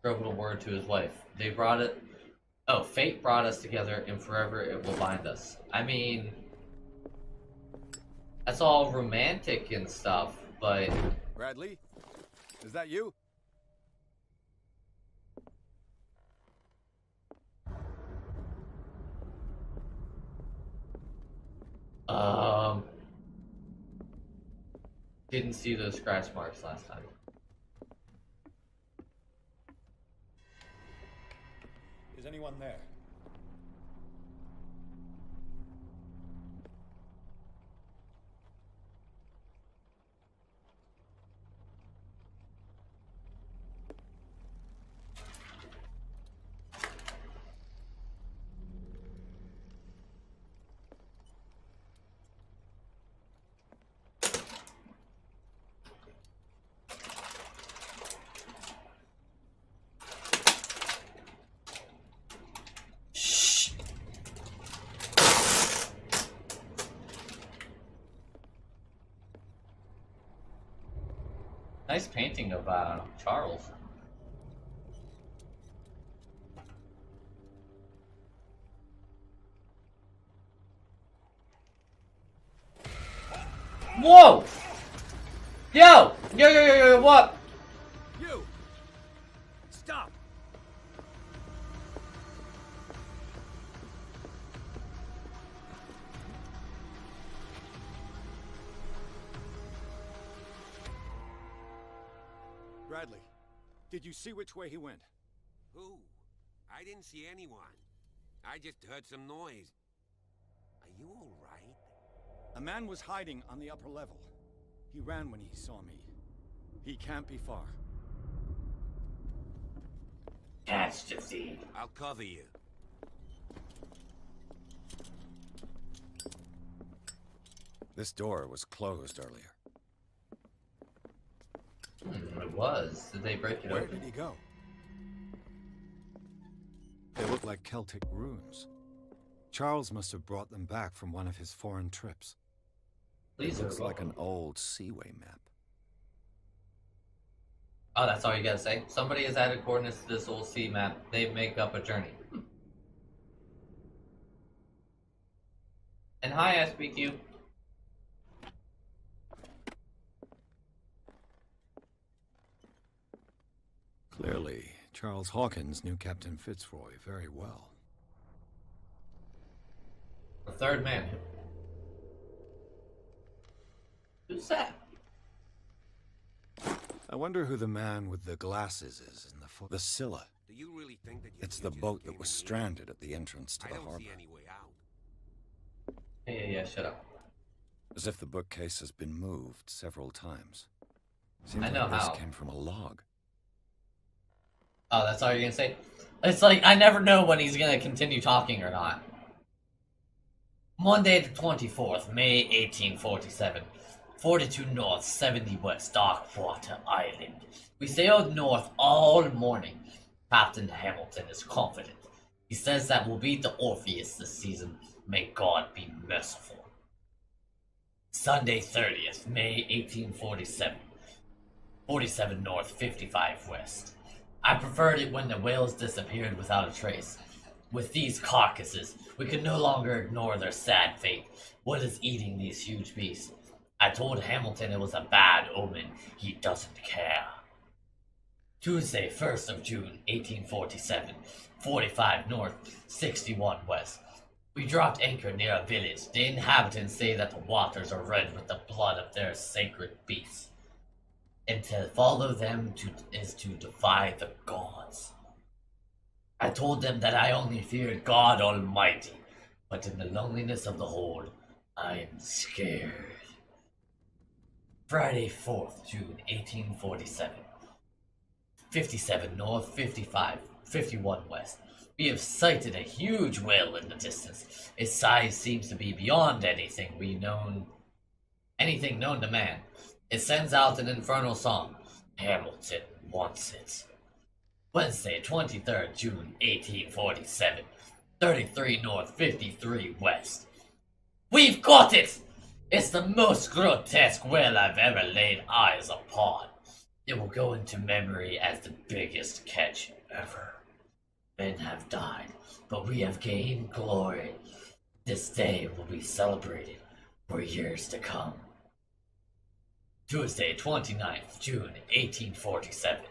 Wrote a word to his wife. They brought it. Oh, fate brought us together, and forever it will bind us. I mean, that's all romantic and stuff, but Bradley? Is that you? didn't see those scratch marks last time. Is anyone there? Shh. Nice painting of Charles. Whoa! Yo, what? You! Stop! Bradley, did you see which way he went? Who? I didn't see anyone. I just heard some noise. Are you all right? A man was hiding on the upper level. He ran when he saw me. He can't be far. Catch the thief. I'll cover you. This door was closed earlier. It was. Did they break it Where open? did he go? They look like Celtic runes. Charles must have brought them back from one of his foreign trips. Please It looks are like an welcome. old seaway map. Oh, that's all you gotta say? Somebody has added coordinates to this old sea map. They make up a journey. And hi, SBQ. Clearly, Charles Hawkins knew Captain Fitzroy very well. The third man. Who's that? I wonder who the man with the glasses is in the The Scylla. Do you really think that you It's two the just boat came that was in here? stranded at the entrance to I the don't harbor. see any way out. Yeah, shut up. As if the bookcase has been moved several times. I Seems know like this how. came from a log. Oh, that's all you're gonna say? It's like, I never know when he's gonna continue talking or not. Monday the 24th, May 1847. 42 north, 70 west, Darkwater Island. We sailed north all morning. Captain Hamilton is confident. He says that we'll beat the Orpheus this season. May God be merciful. Sunday 30th, May 1847. 47 north, 55 west. I preferred it when the whales disappeared without a trace. With these carcasses, we could no longer ignore their sad fate. What is eating these huge beasts? I told Hamilton it was a bad omen. He doesn't care. Tuesday, 1st of June, 1847. 45 north, 61 west. We dropped anchor near a village. The inhabitants say that the waters are red with the blood of their sacred beasts. And to follow them is to defy the gods. I told them that I only feared God Almighty, but in the loneliness of the hold, I am scared. Friday, 4th June, 1847. 57 north, 51 west. We have sighted a huge whale in the distance. Its size seems to be beyond anything known to man. It sends out an infernal song. Hamilton wants it. Wednesday, 23rd June, 1847. 33 north, 53 west. We've got it! It's the most grotesque whale I've ever laid eyes upon. It will go into memory as the biggest catch ever. Men have died, but we have gained glory. This day will be celebrated for years to come. Tuesday, 29th June, 1847.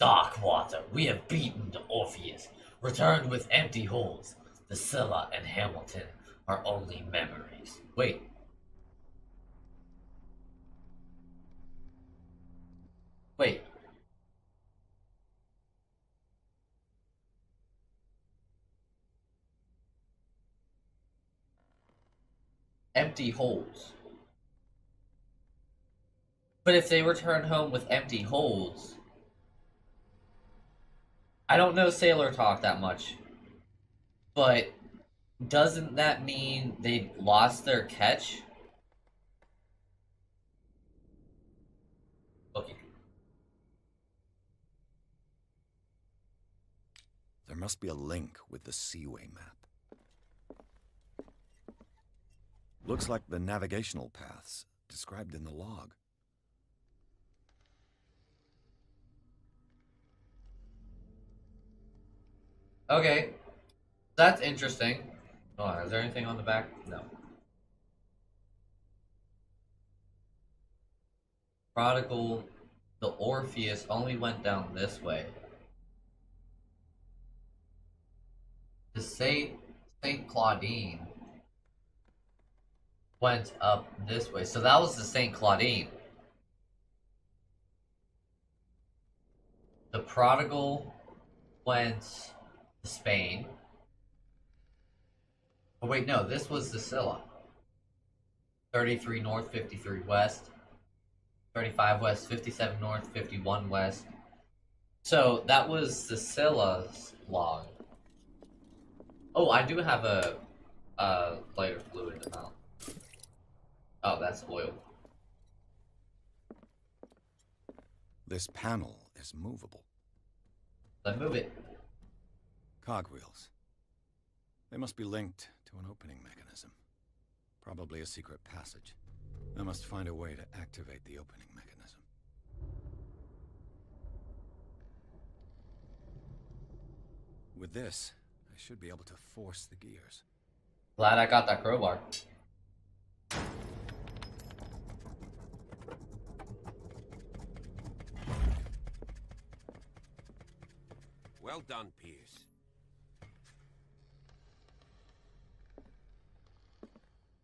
Darkwater, we have beaten the Orpheus, returned with empty holds. The Scylla and Hamilton are only memories. Wait. Empty holds. But if they return home with empty holds, I don't know sailor talk that much, but doesn't that mean they lost their catch? Okay. There must be a link with the Seaway map. Looks like the navigational paths described in the log. Okay. That's interesting. Hold on, is there anything on the back? No. Prodigal, the Orpheus only went down this way. The Saint Claudine went up this way. So that was the Saint Claudine. The Prodigal went to Spain. Oh wait, no, this was the Scylla. 33 north, 53 west. 35 west, 57 north, 51 west. So that was the Scylla's log. Oh, I do have a lighter fluid amount. Oh, that's oil. This panel is movable. Let's move it. Cogwheels. They must be linked to an opening mechanism. Probably a secret passage. I must find a way to activate the opening mechanism. With this, I should be able to force the gears. Glad I got that crowbar. Well done, Pierce.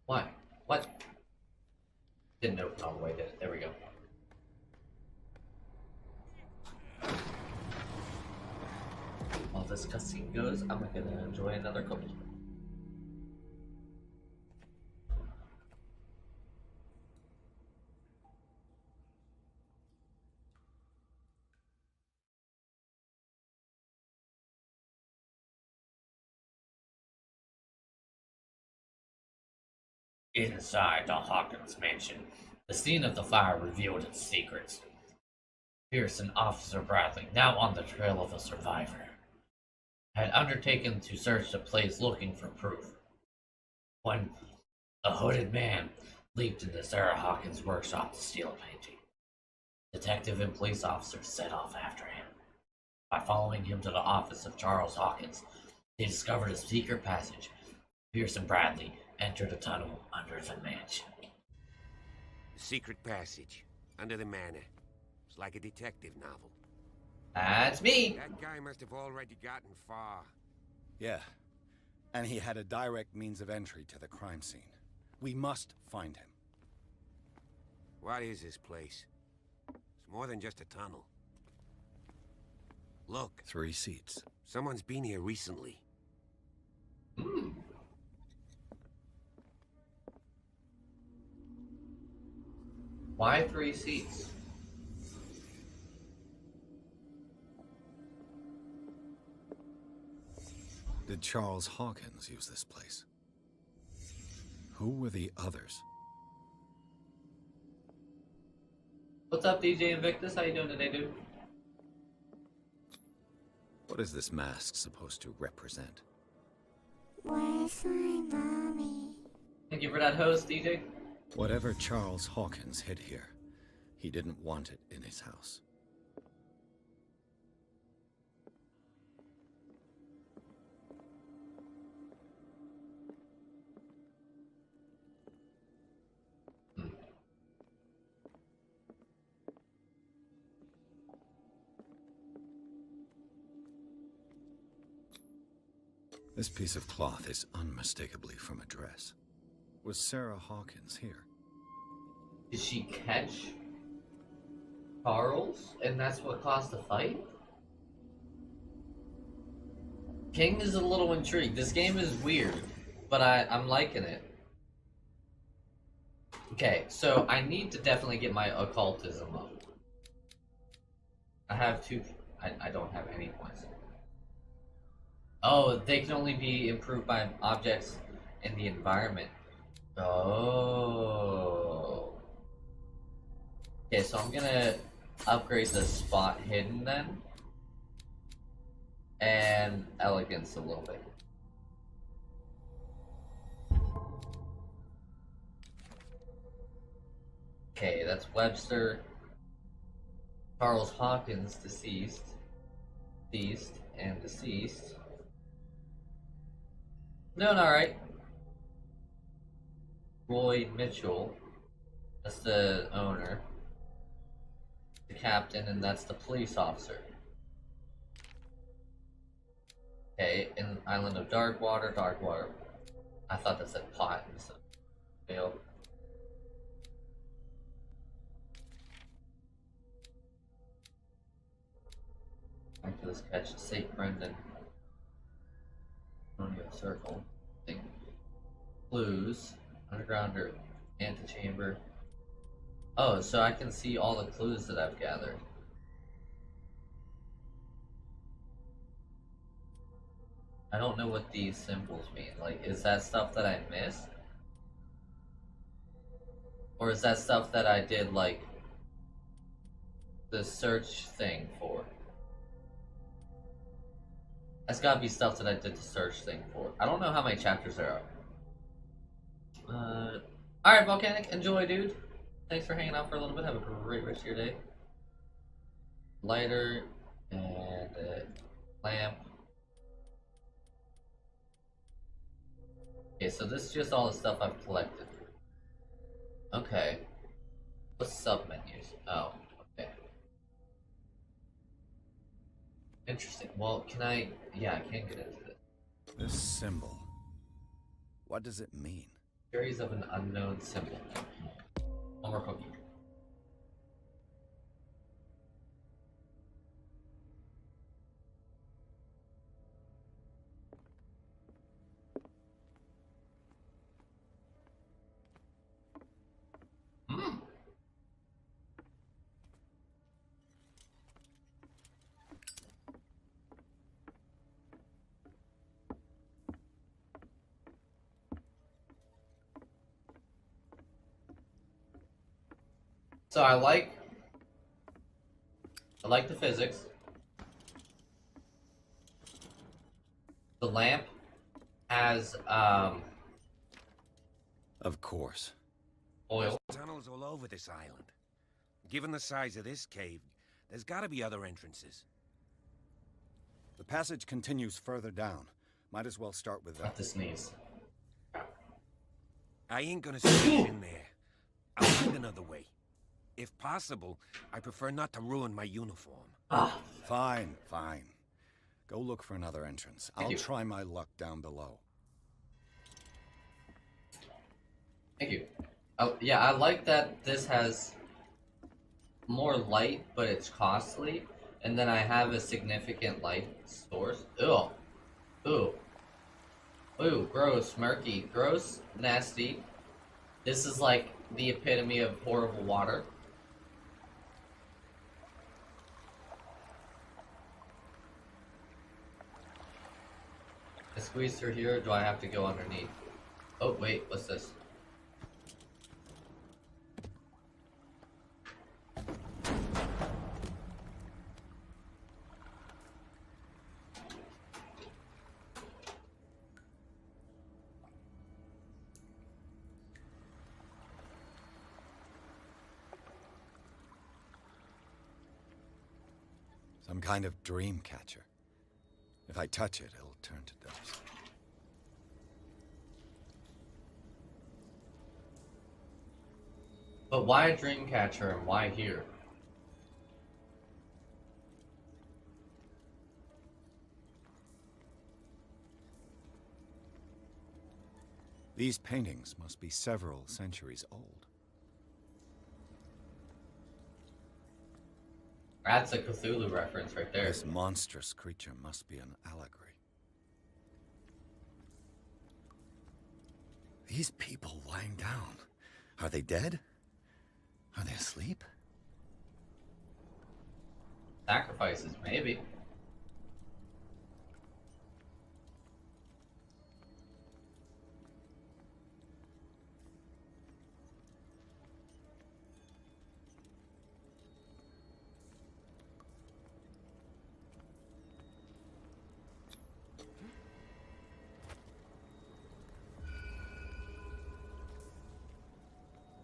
Why? What? Didn't open all the way, did it? There we go. While this cutscene goes, I'm gonna enjoy another cookie. Inside the Hawkins mansion, the scene of the fire revealed its secrets. Pierce and Officer Bradley, now on the trail of the survivor, had undertaken to search the place looking for proof, when a hooded man leaped into Sarah Hawkins' workshop to steal a painting. Detective and police officers set off after him. By following him to the office of Charles Hawkins, they discovered a secret passage. Pierce and Bradley entered a tunnel under the mansion. Secret passage. Under the manor. It's like a detective novel. That's me! That guy must have already gotten far. Yeah. And he had a direct means of entry to the crime scene. We must find him. What is this place? It's more than just a tunnel. Look, 3 seats. someone's been here recently. Why 3 seats? Did Charles Hawkins use this place? Who were the others? What's up, DJ Invictus? How you doing today, dude? What is this mask supposed to represent? Where's my mommy? Thank you for that host, DJ. Whatever Charles Hawkins hid here, he didn't want it in his house. This piece of cloth is unmistakably from a dress. Was Sarah Hawkins here? Did she catch Charles? And that's what caused the fight? King is a little intrigued. This game is weird, but I'm liking it. Okay, so I need to definitely get my occultism up. I have 2... I don't have any points. Oh, they can only be improved by objects in the environment. Oh. Okay, so I'm gonna upgrade the spot hidden then. And elegance a little bit. Okay, that's Webster. Charles Hawkins, deceased. Deceased and deceased. Doing alright. Roy Mitchell. That's the owner. The captain, and that's the police officer. Okay, in Island of Darkwater. I thought that said pot instead of failed. Back to this catch, St. Brendan. Circle. Thing. Clues. Underground or antechamber. Oh, so I can see all the clues that I've gathered. I don't know what these symbols mean. Like, is that stuff that I missed? Or is that stuff that I did, like, the search thing for? That's gotta be stuff that I did the search thing for. I don't know how many chapters there are. Alright, Volcanic, enjoy, dude. Thanks for hanging out for a little bit. Have a great rest of your day. Lighter and lamp. Okay, so this is just all the stuff I've collected. Okay. What's sub-menus? Oh, okay. Interesting. Well, can I... Yeah, I can get into it. This symbol. What does it mean? Series of an unknown symbol. One more cookie. Hmm. So I like the physics. The lamp has Of course. oil. There's tunnels all over this island. Given the size of this cave, there's gotta be other entrances. The passage continues further down. Might as well start with Not that. to sneeze. I ain't gonna stay in there. I'll find another way. If possible, I prefer not to ruin my uniform. Ah, Fine, fine. Go look for another entrance. Thank I'll you. try my luck down below. thank you. Yeah, I like that this has more light, but it's costly, and then I have a significant light source. Ugh. Ooh. Ooh, gross, murky, gross, nasty. This is like the epitome of horrible water. I squeeze through here, or do I have to go underneath? Oh, wait, what's this? Some kind of dream catcher. If I touch it, it'll turn to dust. But why a dream catcher and why here? These paintings must be several centuries old. That's a Cthulhu reference right there. This monstrous creature must be an allegory. These people lying down. Are they dead? Are they asleep? Sacrifices, maybe.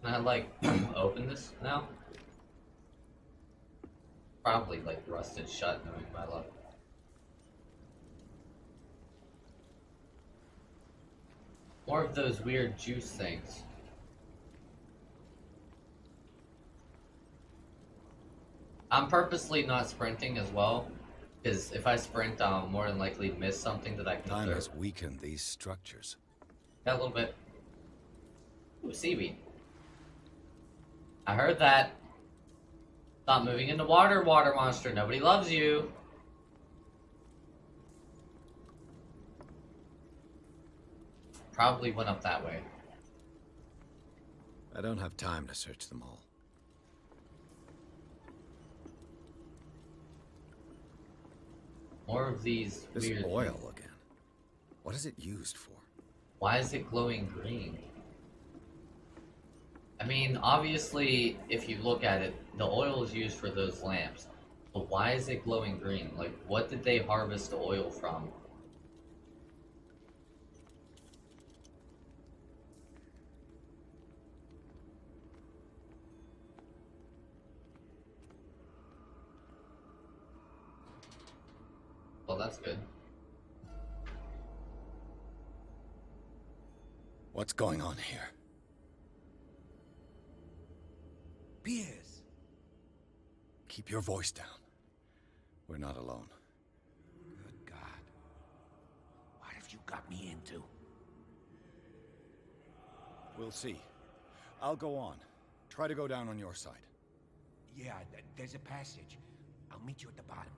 Can I, like, open this now? Probably, like, rusted shut, knowing my luck. More of those weird juice things. I'm purposely not sprinting as well, because if I sprint, I'll more than likely miss something that I can Time observe. has weakened these structures. Yeah, a little bit. Ooh, seaweed. I heard that. Stop moving into water, water monster. Nobody loves you. Probably went up that way. I don't have time to search them all. More of these This weird... oil again. What is it used for? Why is it glowing green? I mean, obviously, if you look at it, the oil is used for those lamps. But why is it glowing green? Like, what did they harvest the oil from? Well, that's good. What's going on here? Piers! Keep your voice down. We're not alone. Good God. What have you got me into? We'll see. I'll go on. Try to go down on your side. Yeah, there's a passage. I'll meet you at the bottom.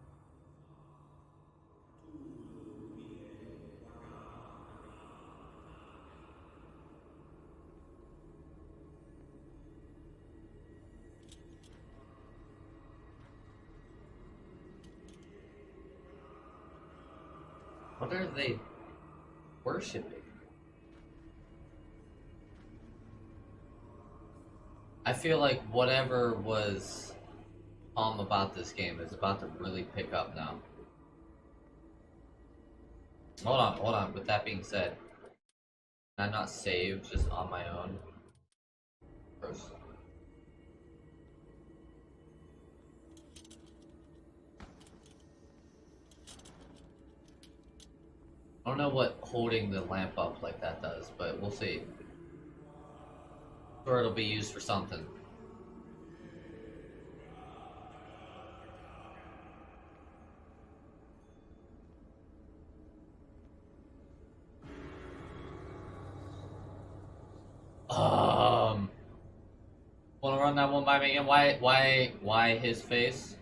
What are they worshipping? I feel like whatever was calm about this game is about to really pick up now. Hold on. With that being said, can I not save just on my own? First. I don't know what holding the lamp up like that does, but we'll see. Sure, it'll be used for something. Wanna run that one by me again? Why his face?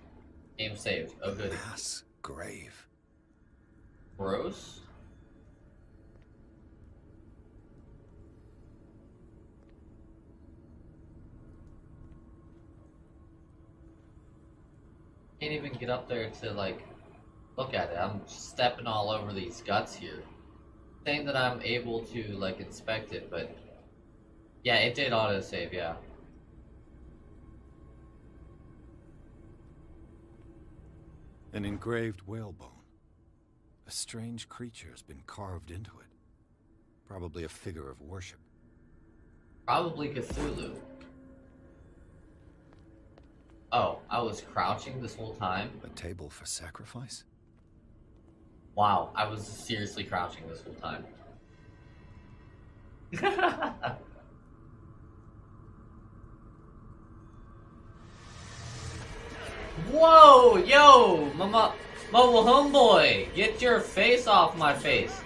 Game saved. Oh, good. Mass grave. Gross. Can't even get up there to like look at it. I'm stepping all over these guts here. Saying that I'm able to like inspect it, but yeah, it did autosave, yeah. An engraved whalebone. A strange creature has been carved into it. Probably a figure of worship. Probably Cthulhu. Oh, I was crouching this whole time? A table for sacrifice? Wow, I was seriously crouching this whole time. Whoa, yo, mama, homeboy, get your face off my face.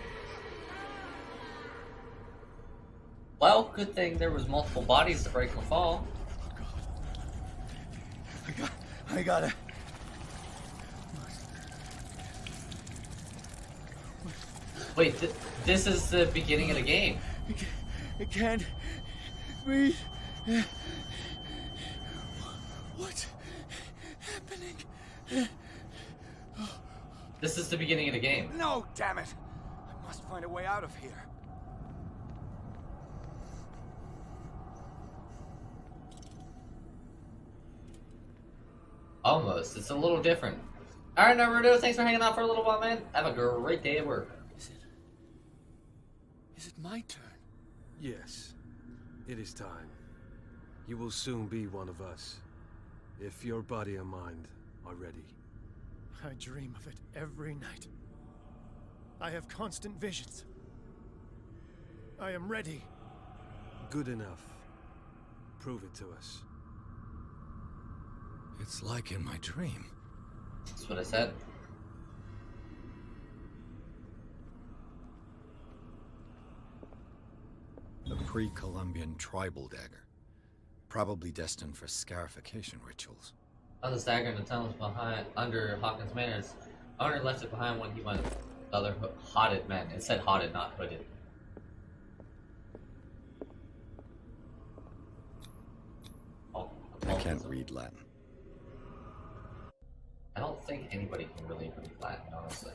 Well, good thing there was multiple bodies to break the fall. I got it. Wait, this is the beginning of the game. I can't breathe. What's happening? This is the beginning of the game. No, damn it! I must find a way out of here. Almost. It's a little different. Alright, Naruto, thanks for hanging out for a little while, man. Have a great day at work. Is it my turn? Yes, it is time. You will soon be one of us, if your body and mind are ready. I dream of it every night. I have constant visions. I am ready. Good enough. Prove it to us. It's like in my dream. That's what I said. A pre-Columbian tribal dagger. Probably destined for scarification rituals. Found this dagger in the tunnels behind under Hawkins Manor's owner left it behind when he went with the other hooded men. It said hooded, not hooded. Oh, I can't read Latin. I don't think anybody can really flatten, honestly.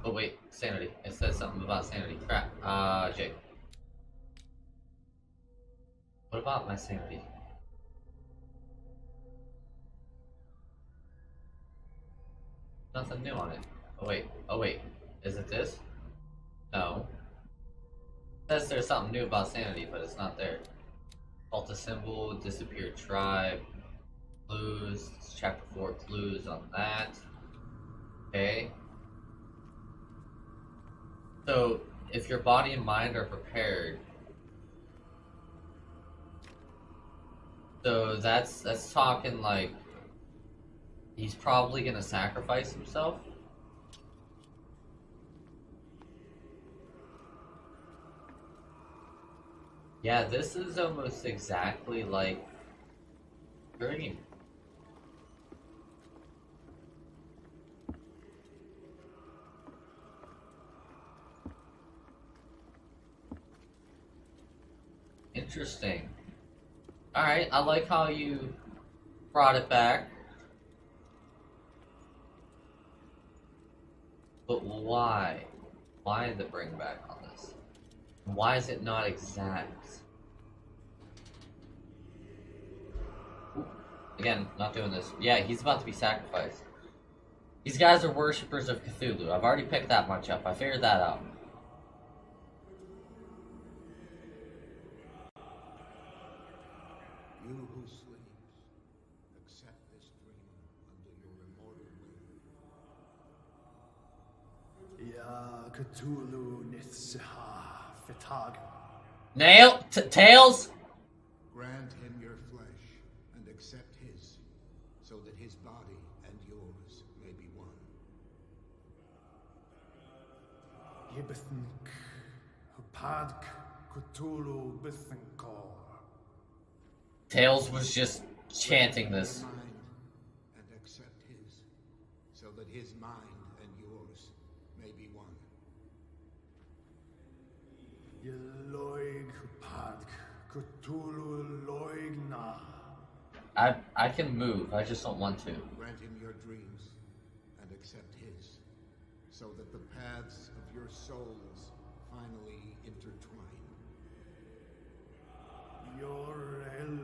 Oh wait, sanity. It says something about sanity. Crap. Jake. What about my sanity? Nothing new on it. Oh wait. Is it this? No. It says there's something new about sanity, but it's not there. Alta symbol, disappeared tribe, clues, chapter 4 clues on that. Okay. So, if your body and mind are prepared, so that's talking like he's probably gonna sacrifice himself. Yeah, this is almost exactly like Dream. Interesting. Alright, I like how you brought it back. But why? Why the bring back on this? Why is it not exact? Again, not doing this. Yeah, he's about to be sacrificed. These guys are worshippers of Cthulhu. I've already picked that much up. I figured that out. You who sleeps, accept this dreamer under your immortal wing. Ya Cthulhu Nithsiha Fitag. Nail! Tails! Grant him your flesh and accept his, so that his body and yours may be one. Yibithink Hupadk Cthulhu Bithinkor. Tails was just chanting this. Mind and accept his, so that his mind and yours may be one. Yeloig Hupadk Cthulhu Loigna. I can move, I just don't want to. Grant him your dreams and accept his, so that the paths of your souls finally intertwine. Yor El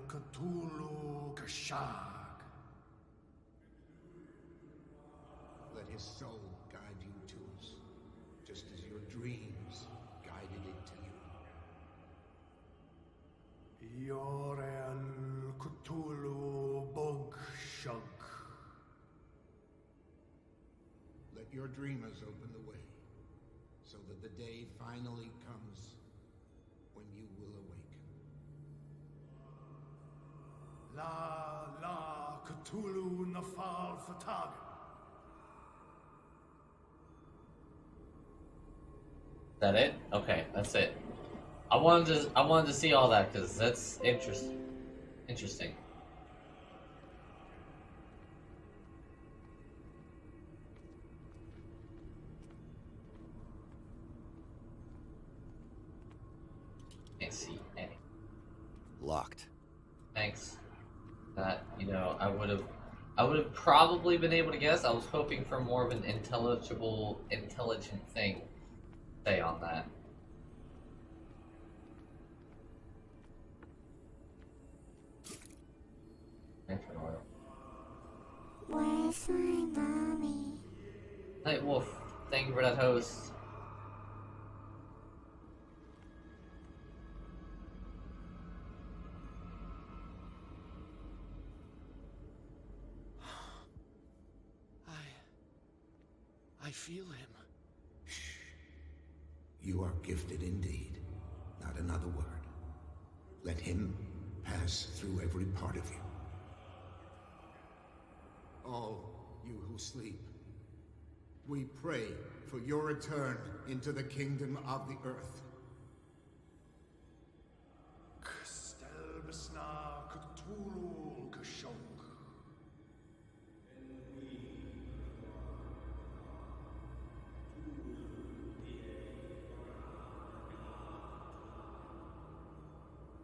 Cthulhu Kashag. Let his soul guide you to us, just as your dreams guided it to you. Yor El Cthulhu Bogshug. Let your dreamers open the way, so that the day finally comes when you will awaken. La Cthulhu Nafal Fatag. Is that it? Okay, that's it. I wanted to see all that because that's interesting. Can't see any. Locked. Thanks. That, I would have probably been able to guess. I was hoping for more of an intelligent thing to say on that. Where's my mommy? Night Wolf, thank you for that host. I feel him. You are gifted indeed. Not another word. Let him pass through every part of you. All you who sleep, we pray for your return into the kingdom of the earth. Kstelbisna Cthulhu Kashog.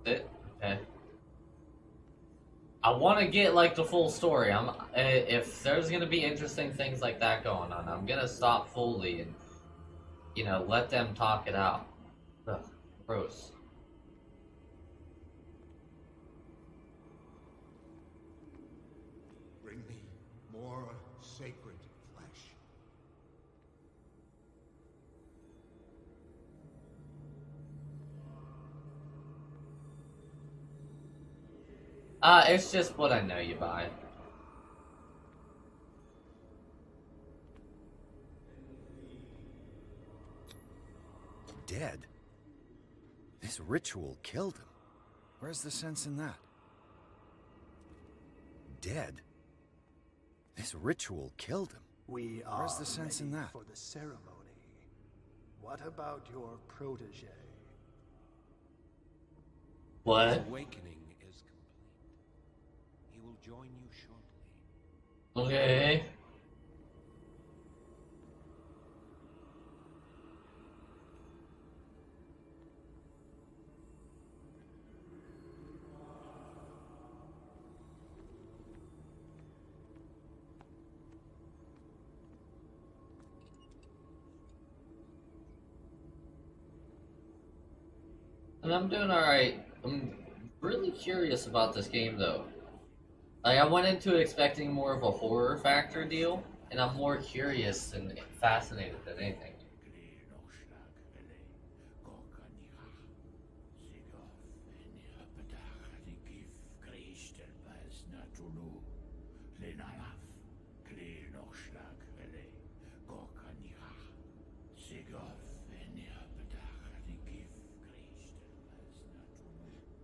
It? Okay. I want to get like the full story. If there's gonna be interesting things like that going on, I'm gonna stop fully and let them talk it out. Ugh, gross. Bring me more sacred flesh. It's just what I know you by. Dead? This ritual killed him. Where's the sense in that? Dead? This ritual killed him. We are Where's the sense in ready that? for the ceremony. What about your protege? What? His awakening is complete. He will join you shortly. Okay. And I'm doing alright. I'm really curious about this game though. Like, I went into it expecting more of a horror factor deal, and I'm more curious and fascinated than anything.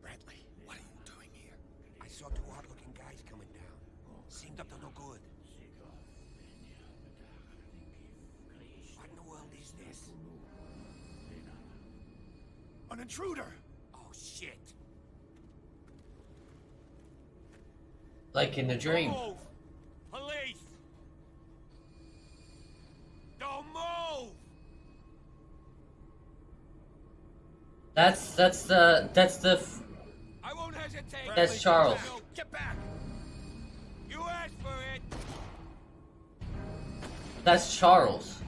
Bradley, what are you doing here? I saw two odd-looking guys coming down. Seemed up to no good. What in the world is this? An intruder! Oh, shit. Like in the dream. Move! Police! Don't move! That's the I won't hesitate. That's Charles. No, get back! You asked for it! That's Charles.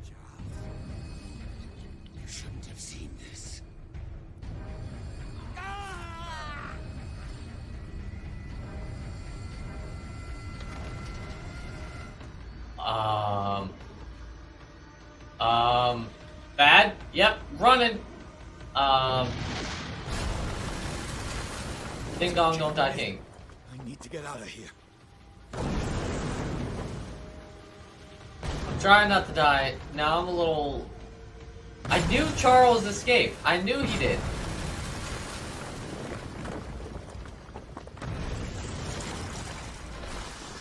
Charles, you shouldn't have seen this. Ah! Bad? Yep, running. Ding dong, don't die, king. I need to get out of here. I'm trying not to die. Now I'm a little... I knew Charles escaped. I knew he did.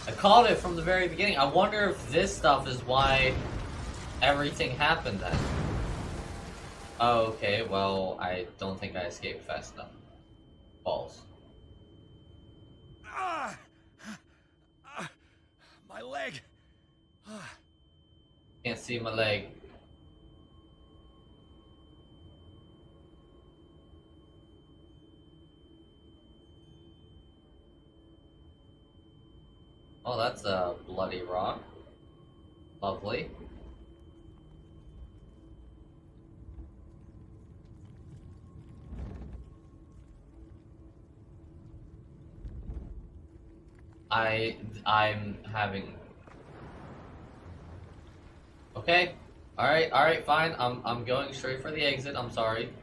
I called it from the very beginning. I wonder if this stuff is why everything happened then. Oh, okay, well, I don't think I escaped fast enough. Balls. My leg! Can't see my leg. Oh, that's a bloody rock. Lovely. I'm having... Okay. Alright, fine. I'm going straight for the exit. I'm sorry.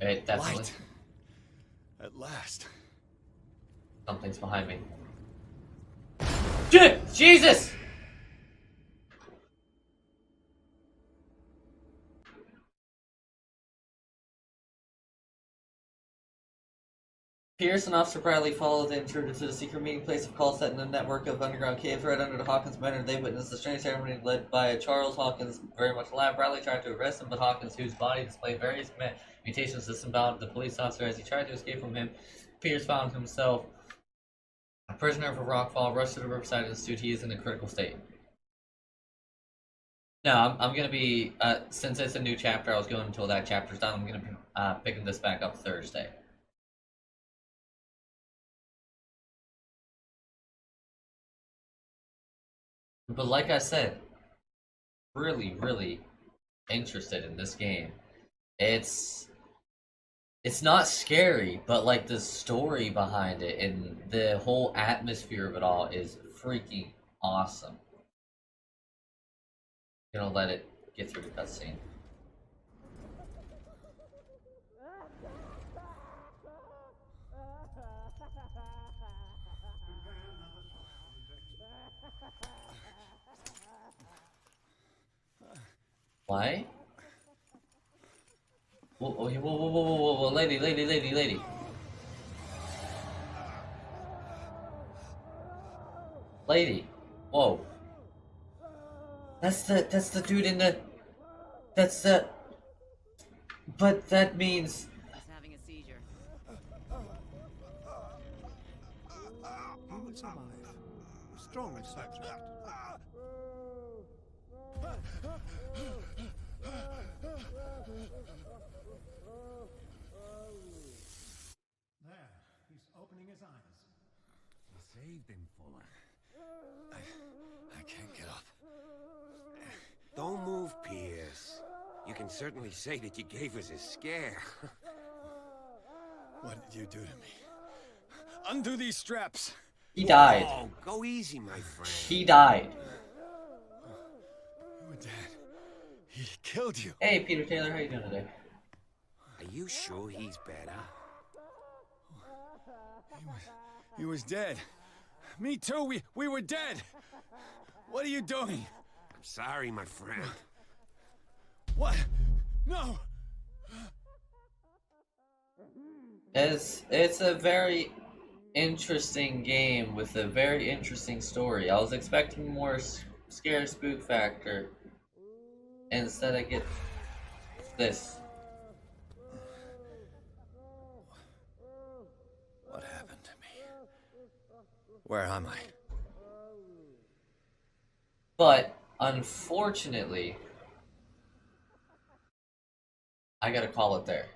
Wait, that's Light. At last. something's behind me. Jesus! Pierce and Officer Bradley follow the intruder to the secret meeting place of call set in a network of underground caves right under the Hawkins Manor. They witness the strange ceremony led by Charles Hawkins, very much alive. Bradley tried to arrest him, but Hawkins, whose body displayed various mutations, disemboweled the police officer as he tried to escape from him. Pierce found himself a prisoner of a rockfall, rushed to the riverside and stood. He is in a critical state. No, I'm gonna be since it's a new chapter. I was going until that chapter's done. I'm gonna be picking this back up Thursday. But like I said, really, really interested in this game. It's it's not scary, but like the story behind it and the whole atmosphere of it all is freaking awesome. Gonna let it get through the cutscene. Why? Whoa, whoa, whoa, whoa, whoa, whoa, whoa, lady, lady, lady, lady. Lady. Whoa. That's the dude in the, that's the, but that means, He's having a seizure. He will survive. Strong subject. There, he's opening his eyes. You saved him, Fuller. I can't get up. Don't move, Pierce. You can certainly say that you gave us a scare. What did you do to me? Undo these straps! he died. Oh, go easy, my friend. He died. You were dead. He killed you. Hey, Peter Taylor, how you doing today? Are you sure he's better? He was dead. Me too. We were dead. What are you doing? I'm sorry, my friend. What? No. It's a very interesting game with a very interesting story. I was expecting more scare spook factor. Instead I get this. What happened to me? Where am I? But unfortunately, I gotta call it there.